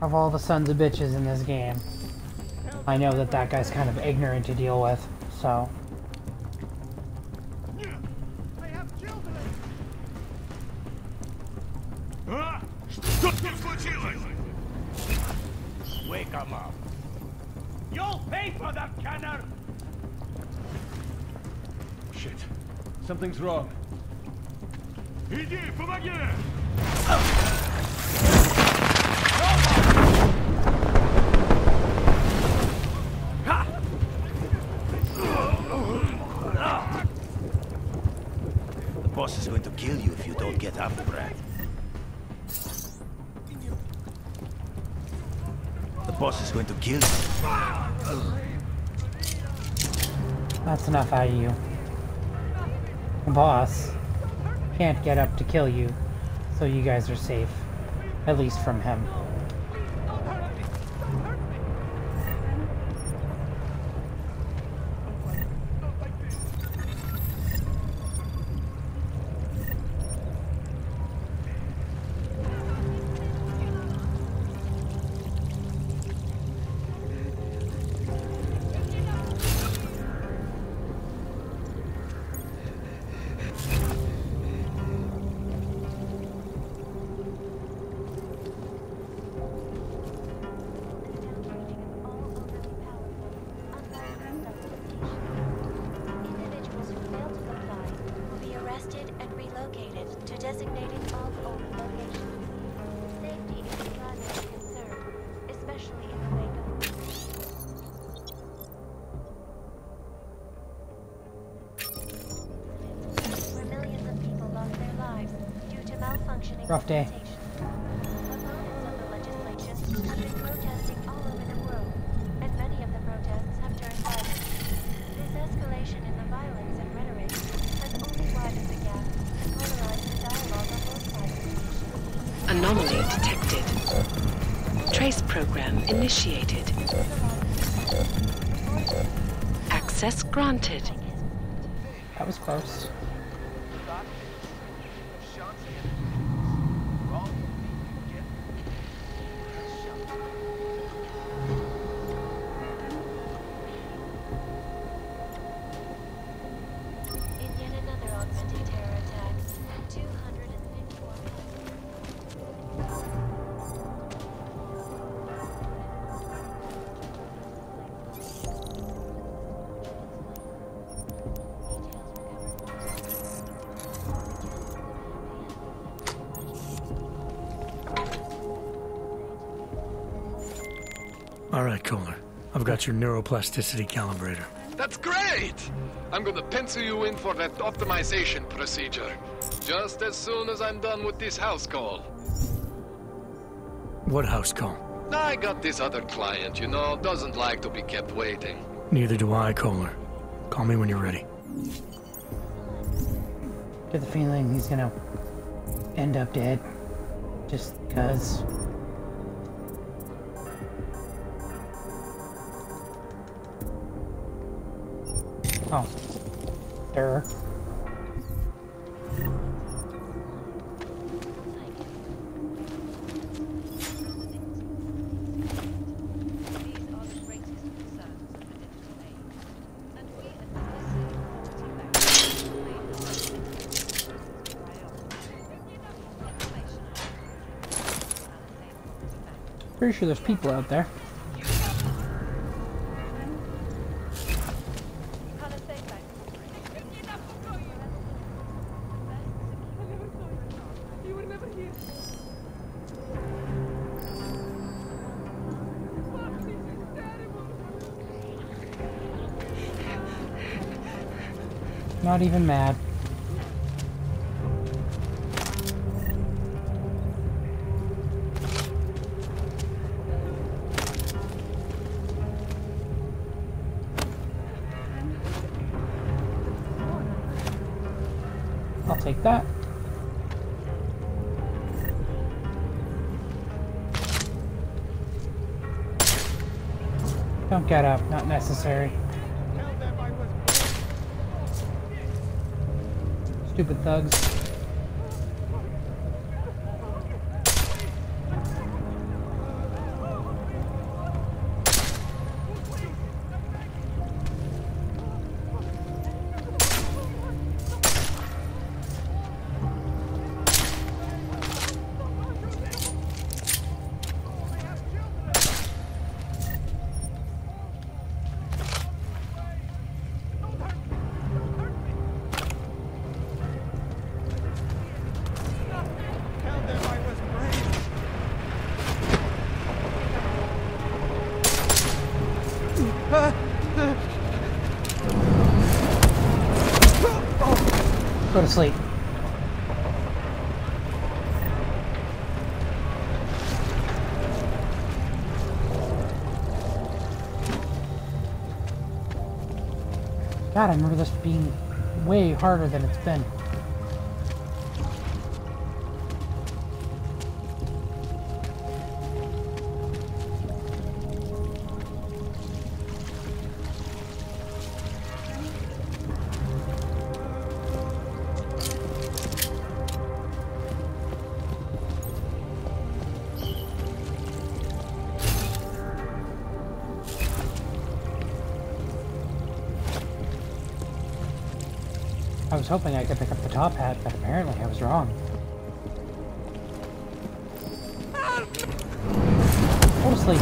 Of all the sons of bitches in this game, I know that that guy's kind of ignorant to deal with, so... Wake him up. You'll pay for that, canner! Shit. Something's wrong. Иди, помоги! The boss is going to kill you if you don't get up, Brad. The boss is going to kill you. That's enough out of you. The boss can't get up to kill you, so you guys are safe. At least from him. designating all open locations. Safety is a primary concern, especially in the wake of where millions of people lost their lives due to malfunctioning Rough day. Opponents of the legislation have been protesting all over the world, and many of the protests have turned violent. This escalation in the violence and rhetoric has only widened the gap and polarized the dialogue on both sides of the issue. Anomaly detected. Trace program initiated. Access granted. That was close. In yet another augmented terror attack, 254 All right, Kohler. I've got your neuroplasticity calibrator. That's great! I'm gonna pencil you in for that optimization procedure. Just as soon as I'm done with this house call. What house call? I got this other client, you know, doesn't like to be kept waiting. Neither do I, Kohler. Call me when you're ready. Get the feeling he's gonna end up dead. Just because. Oh. Error. Pretty sure there's people out there. Not even mad. I'll take that. Don't get up, not necessary. Stupid thugs. Go to sleep. God, I remember this being way harder than it's been. I was hoping I could pick up the top hat, but apparently I was wrong. Go to sleep.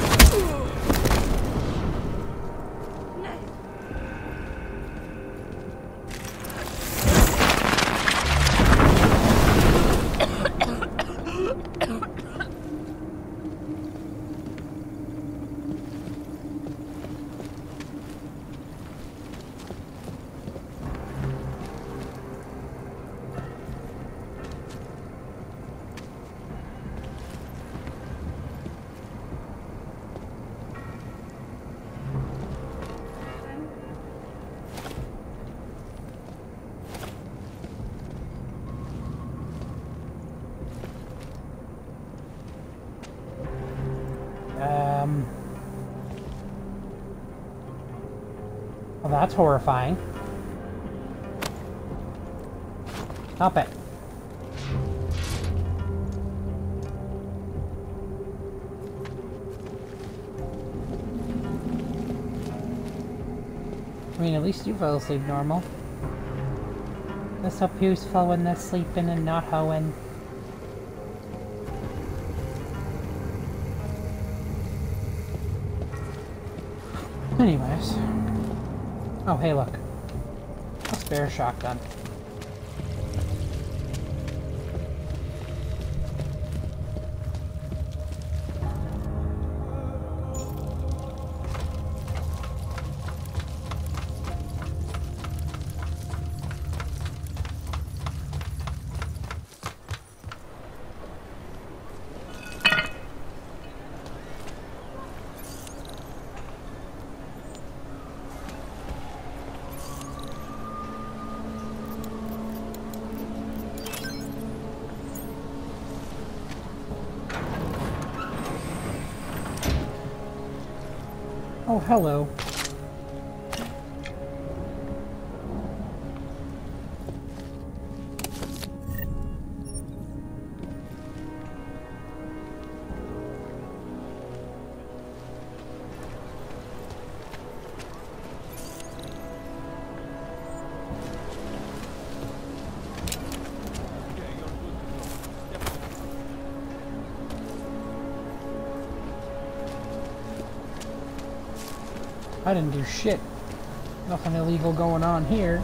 Well, that's horrifying. Stop it. I mean, at least you fell asleep normal. They're so peaceful when they're sleeping and not hoeing. Anyways. Oh, hey, look. A spare shotgun. Oh, hello. I didn't do shit. Nothing illegal going on here.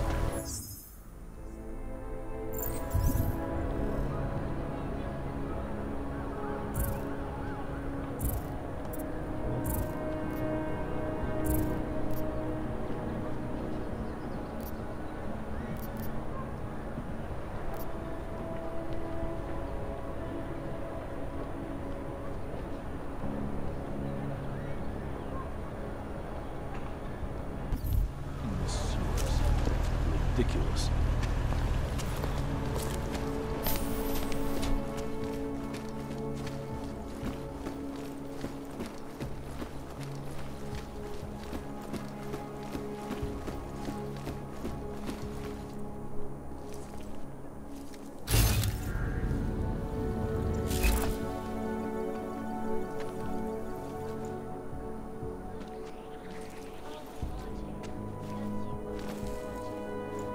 Ridiculous.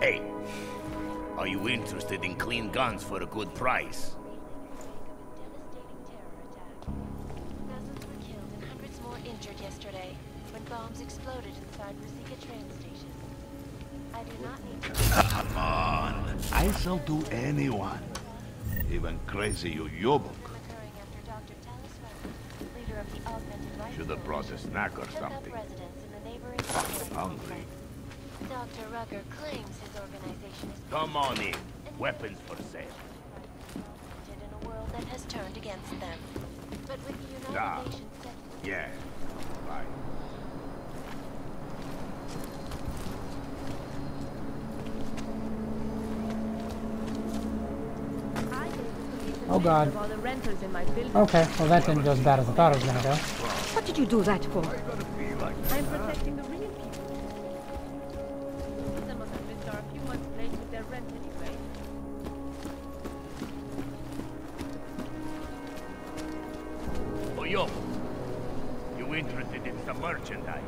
Hey, are you interested in clean guns for a good price? Dozens were killed and hundreds more injured yesterday when bombs exploded inside Rosika train station. I do not need to... Come on. I shall do anyone. Even crazy Yuyobuk. Should have brought a snack or something. I'm hungry. Dr. Rucker claims his organization is... Come on in. Weapons for sale. ...in a world that has turned against them. But with the United Nations... Yeah. Bye. Oh god. Okay, well that didn't go as bad as I thought it was gonna go. What did you do that for? I'm protecting the real people. Some of them are a few months late with their rent anyway. Oh, yo. You interested in some merchandise?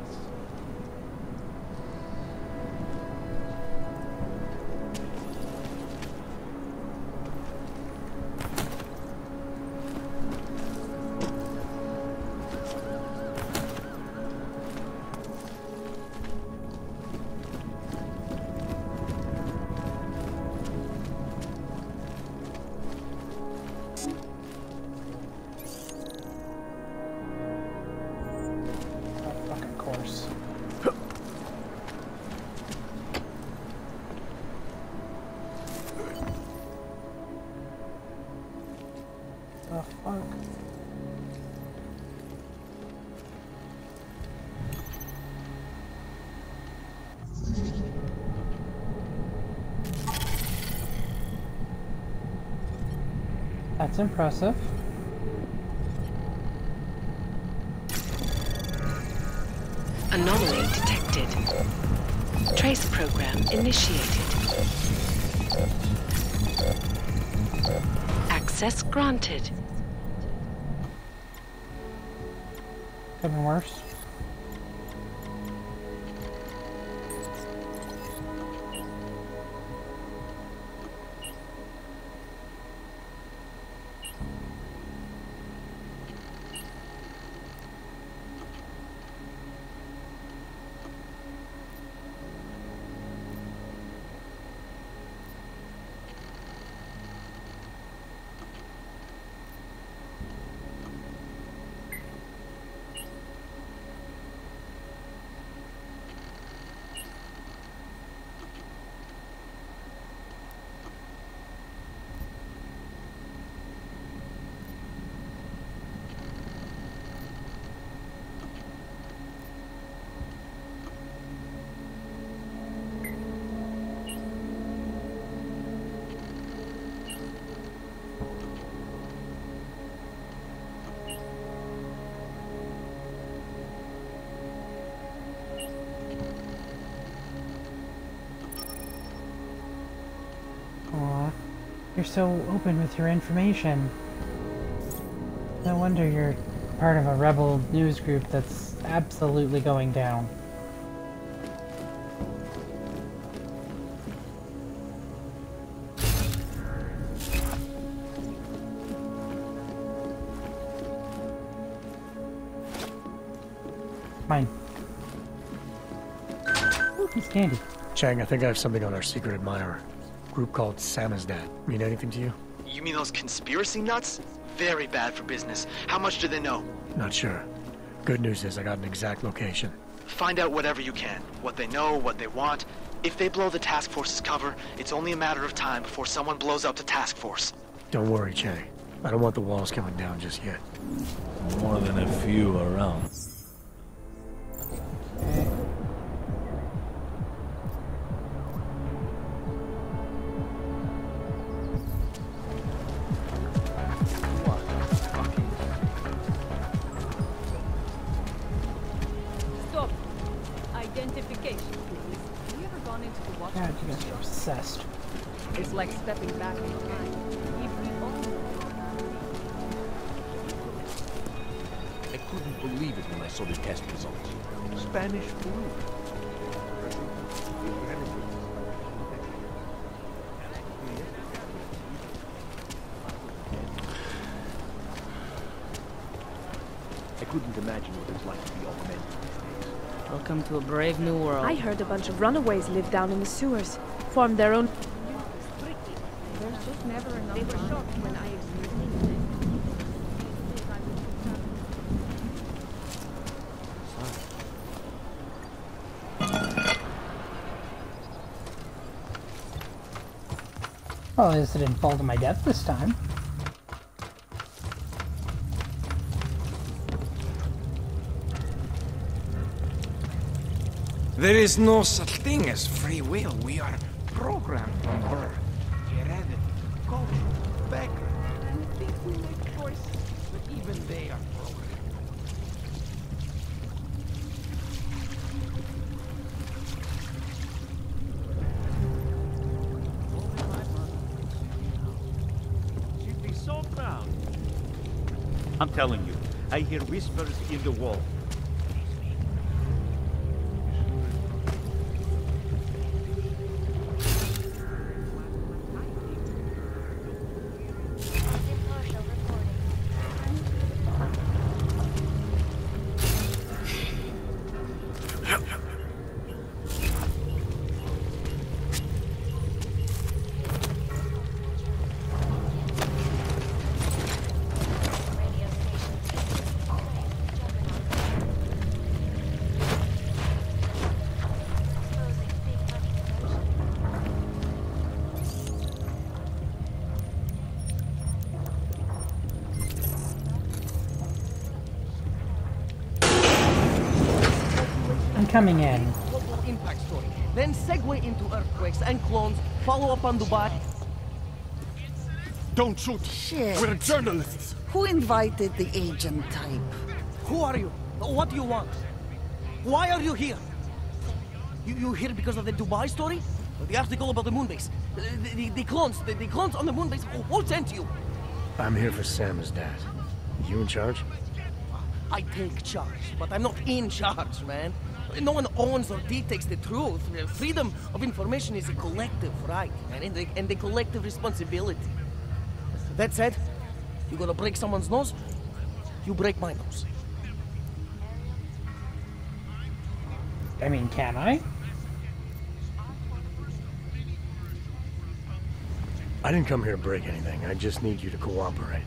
That's impressive. Anomaly detected. Trace program initiated. Access granted. Could have been worse. Aw, you're so open with your information. No wonder you're part of a rebel news group that's absolutely going down. Mine. Ooh, piece of candy. Chang, I think I have something on our secret admirer. Group called Samizdat. Mean anything to you? You mean those conspiracy nuts? Very bad for business. How much do they know? Not sure. Good news is I got an exact location. Find out whatever you can. What they know, what they want. If they blow the task force's cover, it's only a matter of time before someone blows up the task force. Don't worry, Chang. I don't want the walls coming down just yet. More than a few around. Stop. Identification, please. Have you ever gone into the water? God, you guys are obsessed. It's like stepping back in time. If we only... I couldn't believe it when I saw the test results. Spanish flu. I couldn't imagine what it's like to be augmented these days. Welcome to a brave new world. I heard a bunch of runaways live down in the sewers, formed their own... There's just never enough They were time. shocked when I explained Well, at least it didn't fall to my death this time. There is no such thing as free will. We are programmed from birth. Heredity, culture, background. And we think we make choices, but even they are programmed. She'd be so proud. I'm telling you, I hear whispers in the wall. Coming in. Local impact story. Then segue into earthquakes and clones. Follow up on Dubai. Don't shoot! Shit. We're journalists! Who invited the agent type? Who are you? What do you want? Why are you here? You here because of the Dubai story? The article about the moon base? The clones on the moon base? Who sent you? I'm here for Sam's dad. You in charge? I take charge, but I'm not in charge, man. No one owns or dictates the truth. Freedom of information is a collective right, man, and a collective responsibility. That said, you gonna break someone's nose, you break my nose. I mean, can I? I didn't come here to break anything. I just need you to cooperate.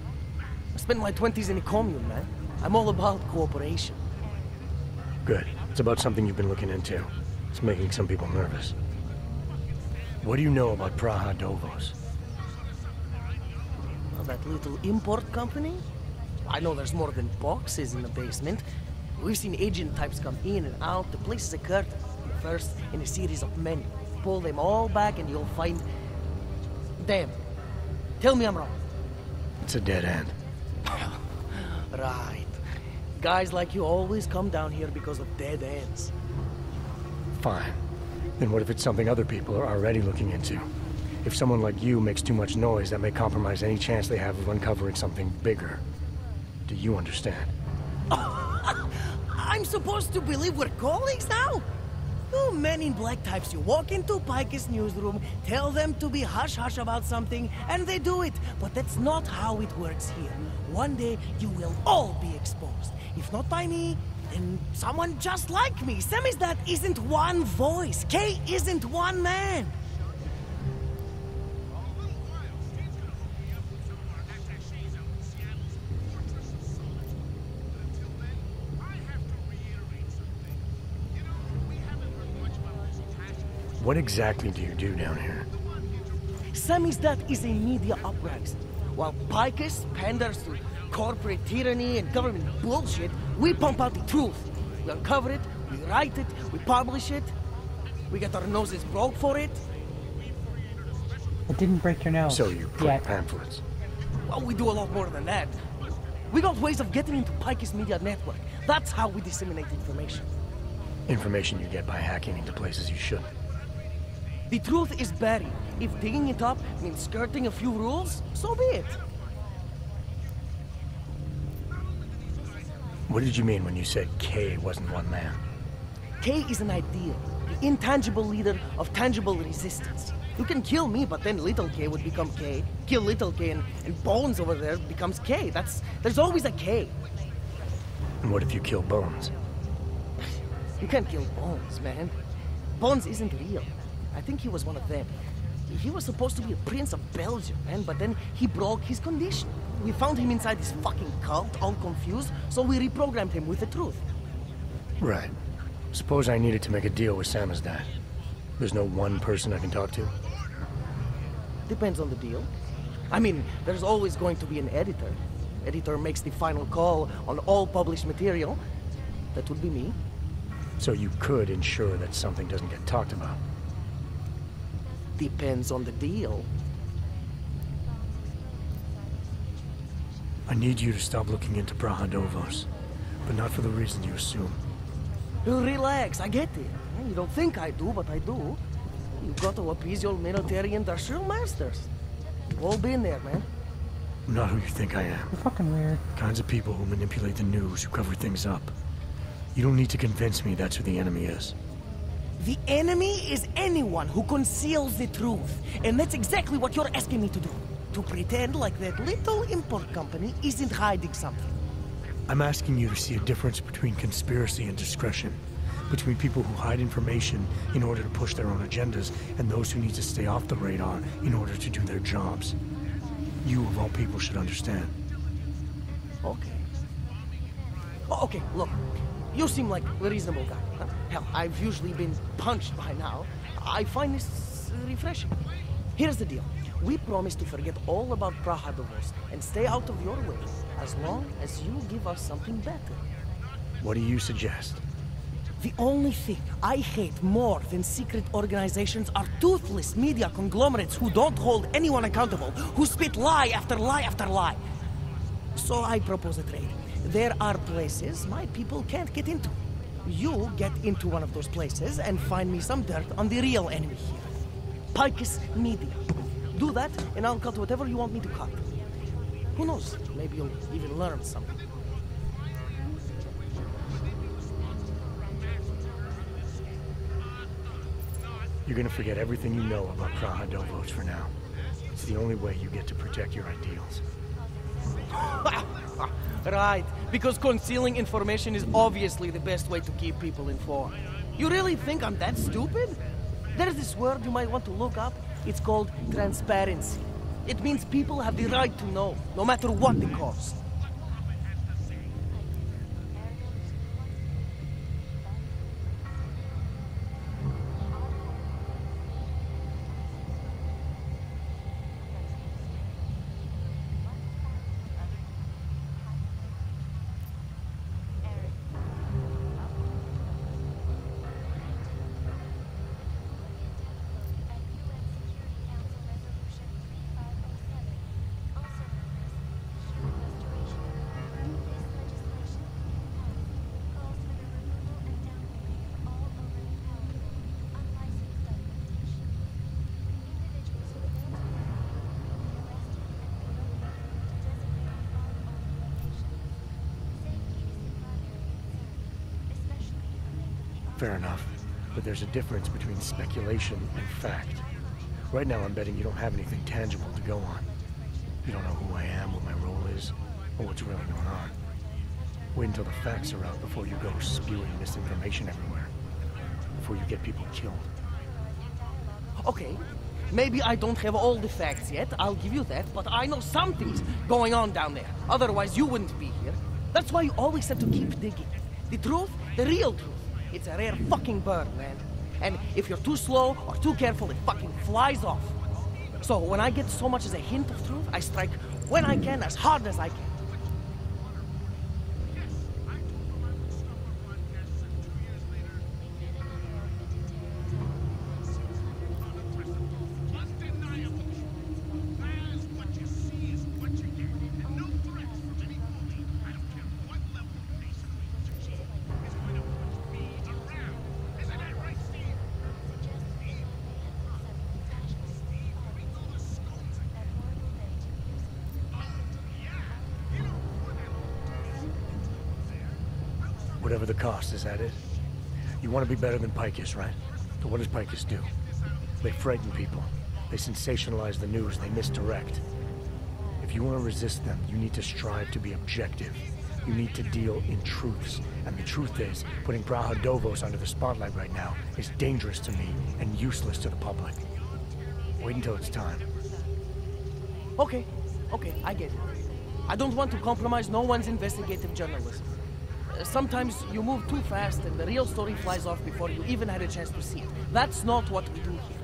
I spent my 20s in a commune, man. I'm all about cooperation. Good. It's about something you've been looking into. It's making some people nervous. What do you know about Praha Dovos? Well, that little import company? I know there's more than boxes in the basement. We've seen agent types come in and out. The place is a curtain. The first in a series of many. Pull them all back and you'll find... Damn. Tell me I'm wrong. It's a dead end. Right. Guys like you always come down here because of dead ends. Fine. Then what if it's something other people are already looking into? If someone like you makes too much noise, that may compromise any chance they have of uncovering something bigger. Do you understand? I'm supposed to believe we're colleagues now? You men in black types, you walk into Pike's newsroom, tell them to be hush-hush about something, and they do it. But that's not how it works here. One day, you will all be exposed. If not by me, then someone just like me. Samizdat isn't one voice. K isn't one man. What exactly do you do down here? Samizdat is a media uprising. While Picus panders to corporate tyranny and government bullshit, we pump out the truth. We uncover it, we write it, we publish it. We get our noses broke for it. It didn't break your nose. So you print pamphlets? Well, we do a lot more than that. We got ways of getting into Picus media network. That's how we disseminate information. Information you get by hacking into places you shouldn't. The truth is buried. If digging it up means skirting a few rules, so be it. What did you mean when you said K wasn't one man? K is an ideal, the intangible leader of tangible resistance. You can kill me, but then little K would become K. Kill little K and Bones over there becomes K. There's always a K. And what if you kill Bones? You can't kill Bones, man. Bones isn't real. I think he was one of them. He was supposed to be a prince of Belgium, man, but then he broke his condition. We found him inside this fucking cult, all confused, so we reprogrammed him with the truth. Right. Suppose I needed to make a deal with Samizdat. There's no one person I can talk to? Depends on the deal. I mean, there's always going to be an editor. Editor makes the final call on all published material. That would be me. So you could ensure that something doesn't get talked about? Depends on the deal. I need you to stop looking into Praha Dovos, but not for the reason you assume. Relax, I get it. You don't think I do, but I do. You've got to appease your military industrial masters. We've all been there, man. I'm not who you think I am. You're fucking weird. Kinds of people who manipulate the news, who cover things up. You don't need to convince me that's who the enemy is. The enemy is anyone who conceals the truth. And that's exactly what you're asking me to do. To pretend like that little import company isn't hiding something. I'm asking you to see a difference between conspiracy and discretion. Between people who hide information in order to push their own agendas and those who need to stay off the radar in order to do their jobs. You, of all people, should understand. Okay. Okay, look. You seem like a reasonable guy. Huh? Hell, I've usually been punched by now. I find this refreshing. Here's the deal. We promise to forget all about Praha Dovos and stay out of your way, as long as you give us something better. What do you suggest? The only thing I hate more than secret organizations are toothless media conglomerates who don't hold anyone accountable, who spit lie after lie after lie. So I propose a trade. There are places my people can't get into. You get into one of those places and find me some dirt on the real enemy here. Picus Media. Do that, and I'll cut whatever you want me to cut. Who knows? Maybe you'll even learn something. You're gonna forget everything you know about Praha Dovos for now. It's the only way you get to protect your ideals. Right, because concealing information is obviously the best way to keep people informed. You really think I'm that stupid? There's this word you might want to look up. It's called transparency. It means people have the right to know, no matter what the cost. Fair enough, but there's a difference between speculation and fact. Right now I'm betting you don't have anything tangible to go on. You don't know who I am, what my role is, or what's really going on. Wait until the facts are out before you go spewing misinformation everywhere. Before you get people killed. Okay, maybe I don't have all the facts yet, I'll give you that, but I know something's going on down there. Otherwise you wouldn't be here. That's why you always have to keep digging. The truth, the real truth. It's a rare fucking bird, man. And if you're too slow or too careful, it fucking flies off. So when I get so much as a hint of truth, I strike when I can, as hard as I can. Whatever the cost, is that it? You want to be better than Picus, right? So what does Picus do? They frighten people. They sensationalize the news. They misdirect. If you want to resist them, you need to strive to be objective. You need to deal in truths. And the truth is, putting Praha Dovos under the spotlight right now is dangerous to me and useless to the public. Wait until it's time. Okay, I get it. I don't want to compromise no one's investigative journalism. Sometimes you move too fast and the real story flies off before you even had a chance to see it. That's not what we do here.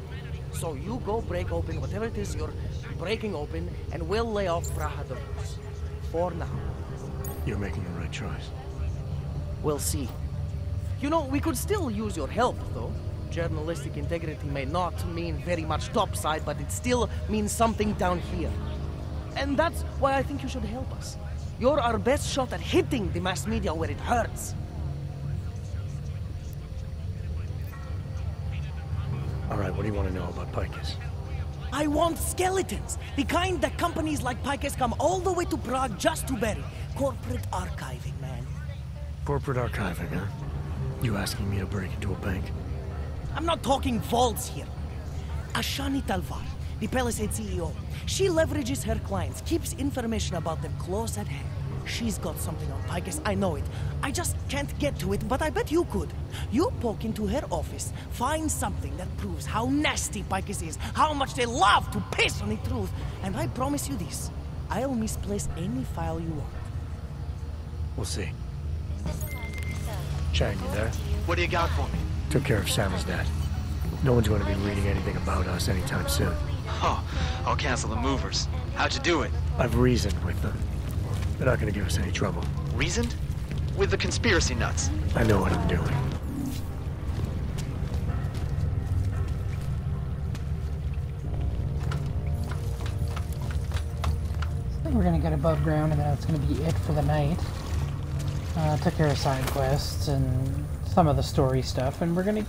So you go break open whatever it is you're breaking open, and we'll lay off Praha Dovos. For now. You're making the right choice. We'll see. You know, we could still use your help, though. Journalistic integrity may not mean very much topside, but it still means something down here. And that's why I think you should help us. You're our best shot at hitting the mass media where it hurts. All right, what do you want to know about Picus? I want skeletons. The kind that companies like Picus come all the way to Prague just to bury. Corporate archiving, man. Corporate archiving, huh? You asking me to break into a bank? I'm not talking vaults here. Ashani Talvar, the Palisade CEO. She leverages her clients, keeps information about them close at hand. She's got something on Picus, I know it. I just can't get to it, but I bet you could. You poke into her office, find something that proves how nasty Picus is, how much they love to piss on the truth, and I promise you this, I'll misplace any file you want. We'll see. Chang, you there? What do you got for me? Took care of Sam's dad. No one's going to be reading anything about us anytime soon. Oh, I'll cancel the movers. How'd you do it? I've reasoned with them. They're not going to give us any trouble. Reasoned? With the conspiracy nuts. I know what I'm doing. I think we're gonna get above ground and that's gonna be it for the night. Took care of side quests and some of the story stuff, and we're gonna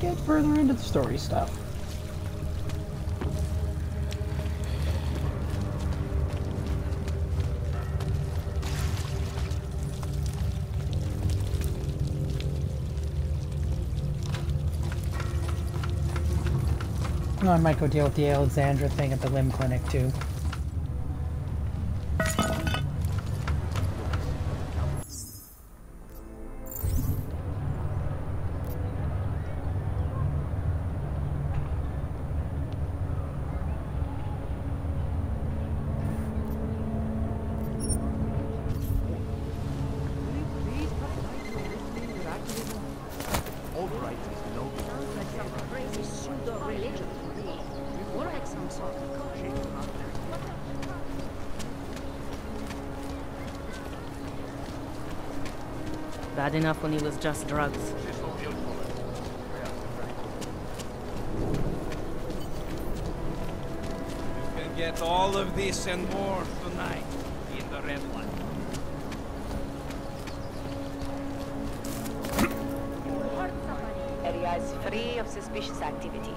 get further into the story stuff. I might go deal with the Alexandra thing at the limb clinic too. Bad enough when he was just drugs. You can get all of this and more tonight in the red light. Area is free of suspicious activity.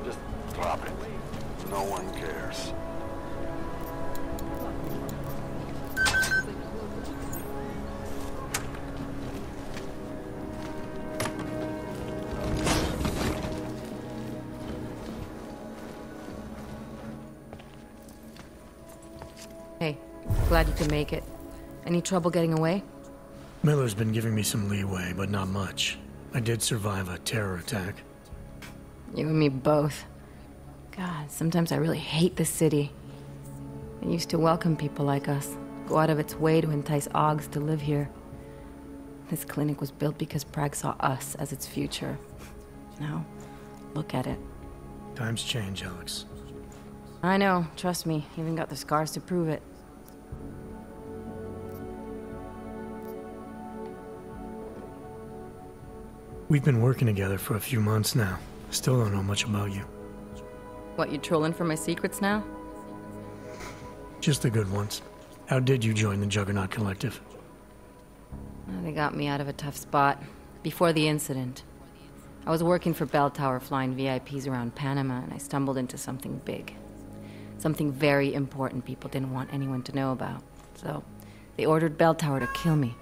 Just drop it. No one cares. Hey, glad you could make it. Any trouble getting away? Miller's been giving me some leeway, but not much. I did survive a terror attack. You and me both. God, sometimes I really hate this city. It used to welcome people like us, go out of its way to entice Augs to live here. This clinic was built because Prague saw us as its future. Now, look at it. Times change, Alex. I know, trust me, even got the scars to prove it. We've been working together for a few months now. Still don't know much about you. What, you trolling for my secrets now? Just the good ones. How did you join the Juggernaut Collective? Well, they got me out of a tough spot. Before the incident. I was working for Bell Tower flying VIPs around Panama, and I stumbled into something big. Something very important people didn't want anyone to know about. So, they ordered Bell Tower to kill me.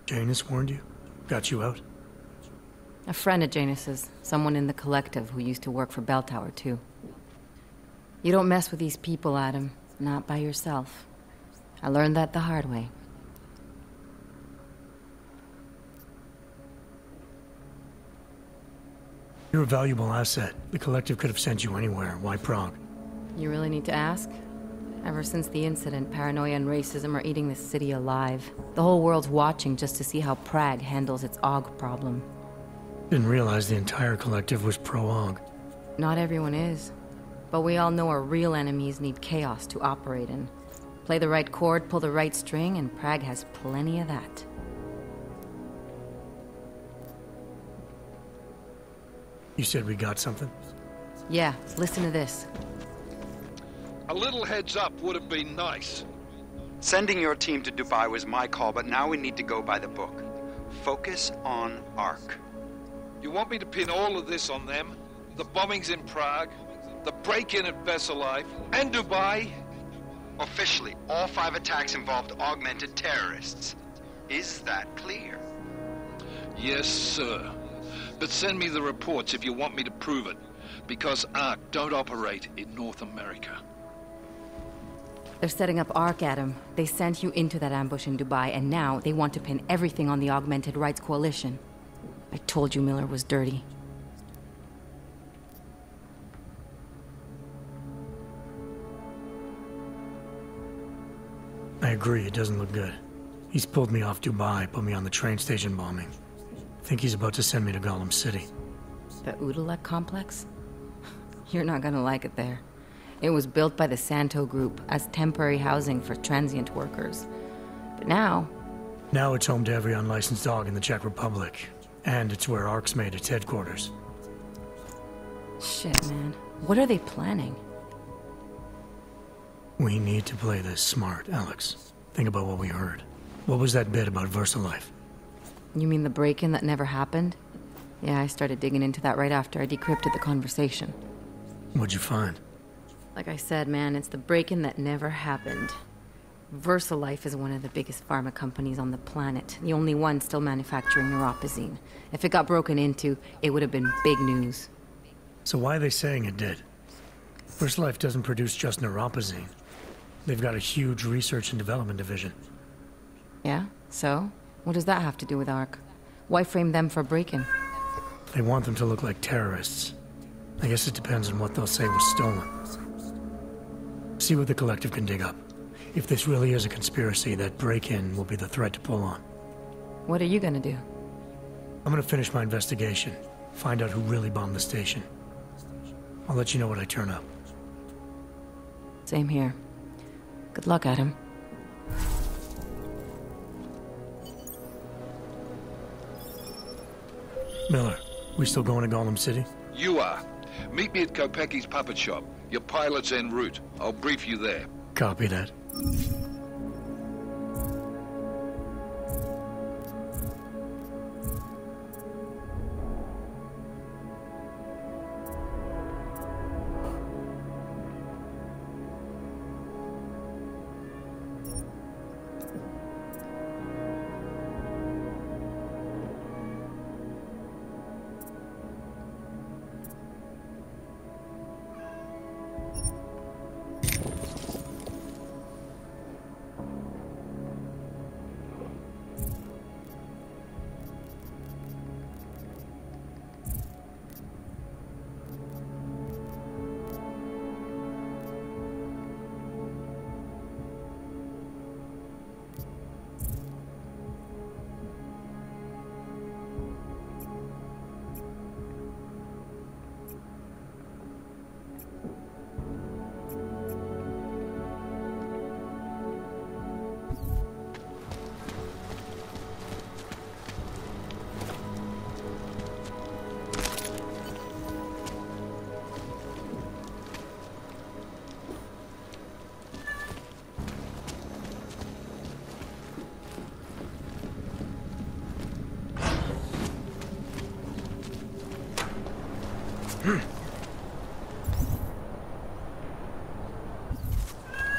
Janus warned you? Got you out? A friend of Janus's, someone in the collective who used to work for Bell Tower too. You don't mess with these people, Adam. Not by yourself. I learned that the hard way. You're a valuable asset. The collective could have sent you anywhere. Why Prague? You really need to ask? Ever since the incident, paranoia and racism are eating this city alive. The whole world's watching just to see how Prague handles its AUG problem. Didn't realize the entire collective was pro-AUG. Not everyone is. But we all know our real enemies need chaos to operate in. Play the right chord, pull the right string, and Prague has plenty of that. You said we got something? Yeah, listen to this. A little heads up would have been nice. Sending your team to Dubai was my call, but now we need to go by the book. Focus on ARC. You want me to pin all of this on them? The bombings in Prague, the break-in at Vesalife, and Dubai? Officially, all 5 attacks involved augmented terrorists. Is that clear? Yes, sir. But send me the reports if you want me to prove it, because ARC don't operate in North America. They're setting up ARC, Adam. They sent you into that ambush in Dubai, and now they want to pin everything on the Augmented Rights Coalition. I told you Miller was dirty. I agree, it doesn't look good. He's pulled me off Dubai, put me on the train station bombing. Think he's about to send me to Gollum City. The Udalek complex? You're not gonna like it there. It was built by the Santo Group as temporary housing for transient workers. But now... Now it's home to every unlicensed dog in the Czech Republic. And it's where ARC's made its headquarters. Shit, man. What are they planning? We need to play this smart, Alex. Think about what we heard. What was that bit about Versalife? You mean the break-in that never happened? Yeah, I started digging into that right after I decrypted the conversation. What'd you find? Like I said, man, it's the break-in that never happened. VersaLife is one of the biggest pharma companies on the planet. The only one still manufacturing neuropozyne. If it got broken into, it would have been big news. So why are they saying it did? VersaLife doesn't produce just neuropozyne. They've got a huge research and development division. Yeah? So? What does that have to do with ARC? Why frame them for break-in? They want them to look like terrorists. I guess it depends on what they'll say was stolen. See what the collective can dig up. If this really is a conspiracy, that break-in will be the thread to pull on. What are you gonna do? I'm gonna finish my investigation. Find out who really bombed the station. I'll let you know when I turn up. Same here. Good luck, Adam. Miller, we still going to Gollum City? You are. Meet me at Kopecki's puppet shop. Your pilot's en route. I'll brief you there. Copy that.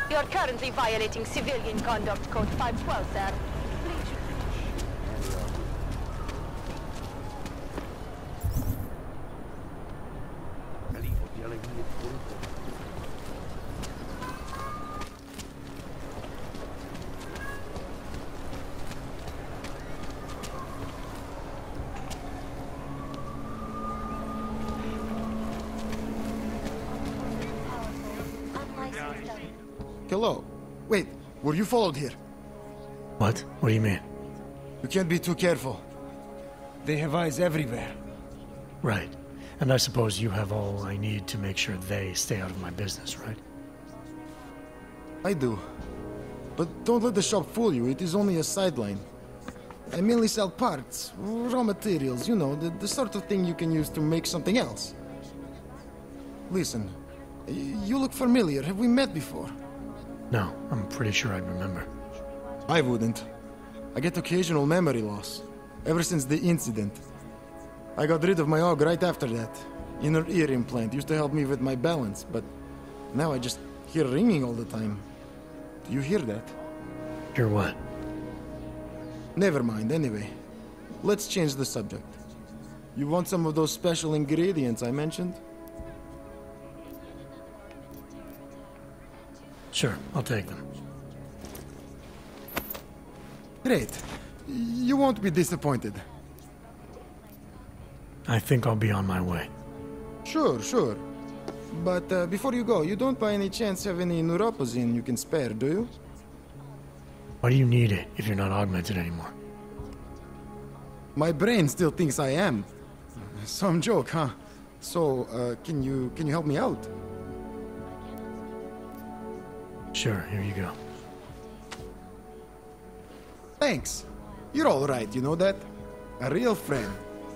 You're currently violating Civilian Conduct Code 512, sir. Hello. Wait, were you followed here? What? What do you mean? You can't be too careful. They have eyes everywhere. Right. And I suppose you have all I need to make sure they stay out of my business, right? I do. But don't let the shop fool you, it is only a sideline. I mainly sell parts, raw materials, you know, the sort of thing you can use to make something else. Listen, you look familiar. Have we met before? No, I'm pretty sure I'd remember. I wouldn't. I get occasional memory loss, ever since the incident. I got rid of my AUG right after that. Inner ear implant used to help me with my balance, but now I just hear ringing all the time. Do you hear that? Hear what? Never mind, anyway. Let's change the subject. You want some of those special ingredients I mentioned? Sure, I'll take them. Great. You won't be disappointed. I think I'll be on my way. Sure, sure. But before you go, you don't by any chance have any neuropozyne you can spare, do you? Why do you need it if you're not augmented anymore? My brain still thinks I am. Some joke, huh? So, can you help me out? Sure, here you go. Thanks. You're all right, you know that? A real friend.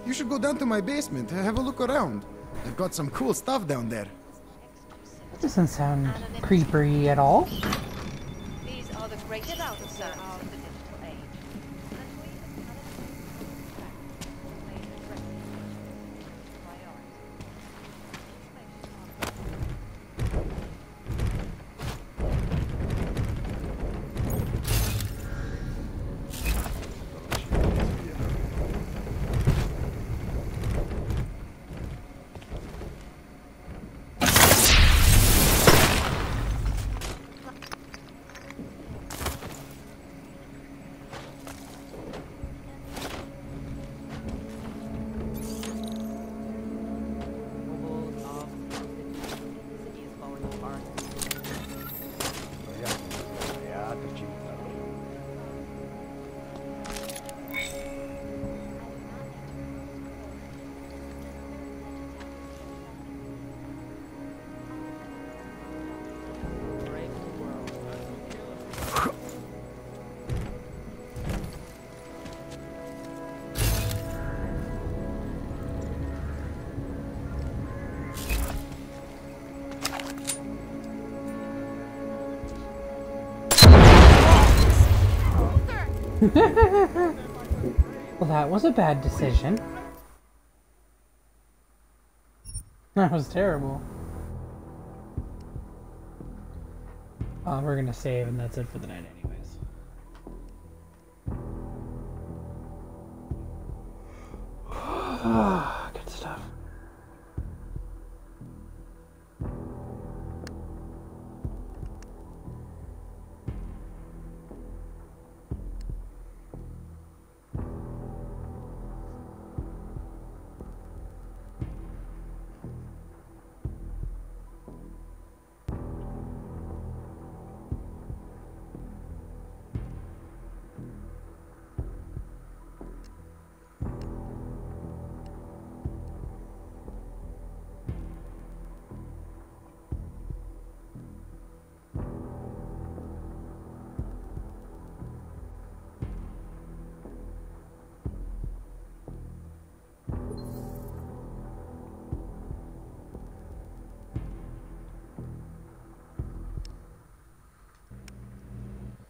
You should go down to my basement, have a look around. I've got some cool stuff down there. That doesn't sound creepy at all. These are the great advantages of the digital age. Well, that was a bad decision. That was terrible. We're gonna save, and that's it for the night anyways. Good stuff.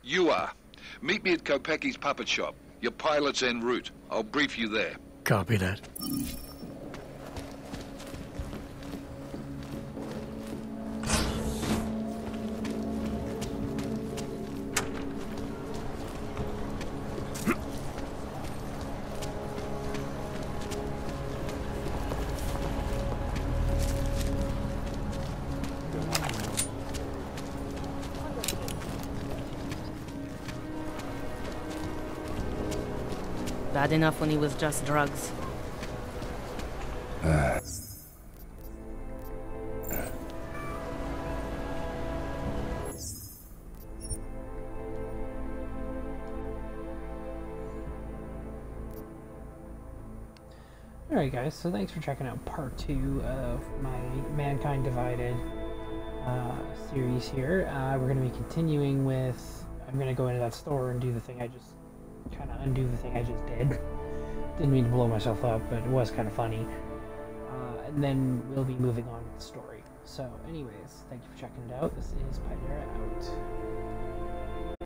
You are. Meet me at Kopecki's puppet shop. Your pilot's en route. I'll brief you there. Copy that. Bad enough when he was just drugs. Alright guys, so thanks for checking out part 2 of my Mankind Divided series here. We're going to be continuing with... I'm going to go into that store and do the thing I just... kind of undo the thing I just did. Didn't mean to blow myself up, but it was kind of funny. And then we'll be moving on with the story. So anyways, thank you for checking it out. This is pt2 out.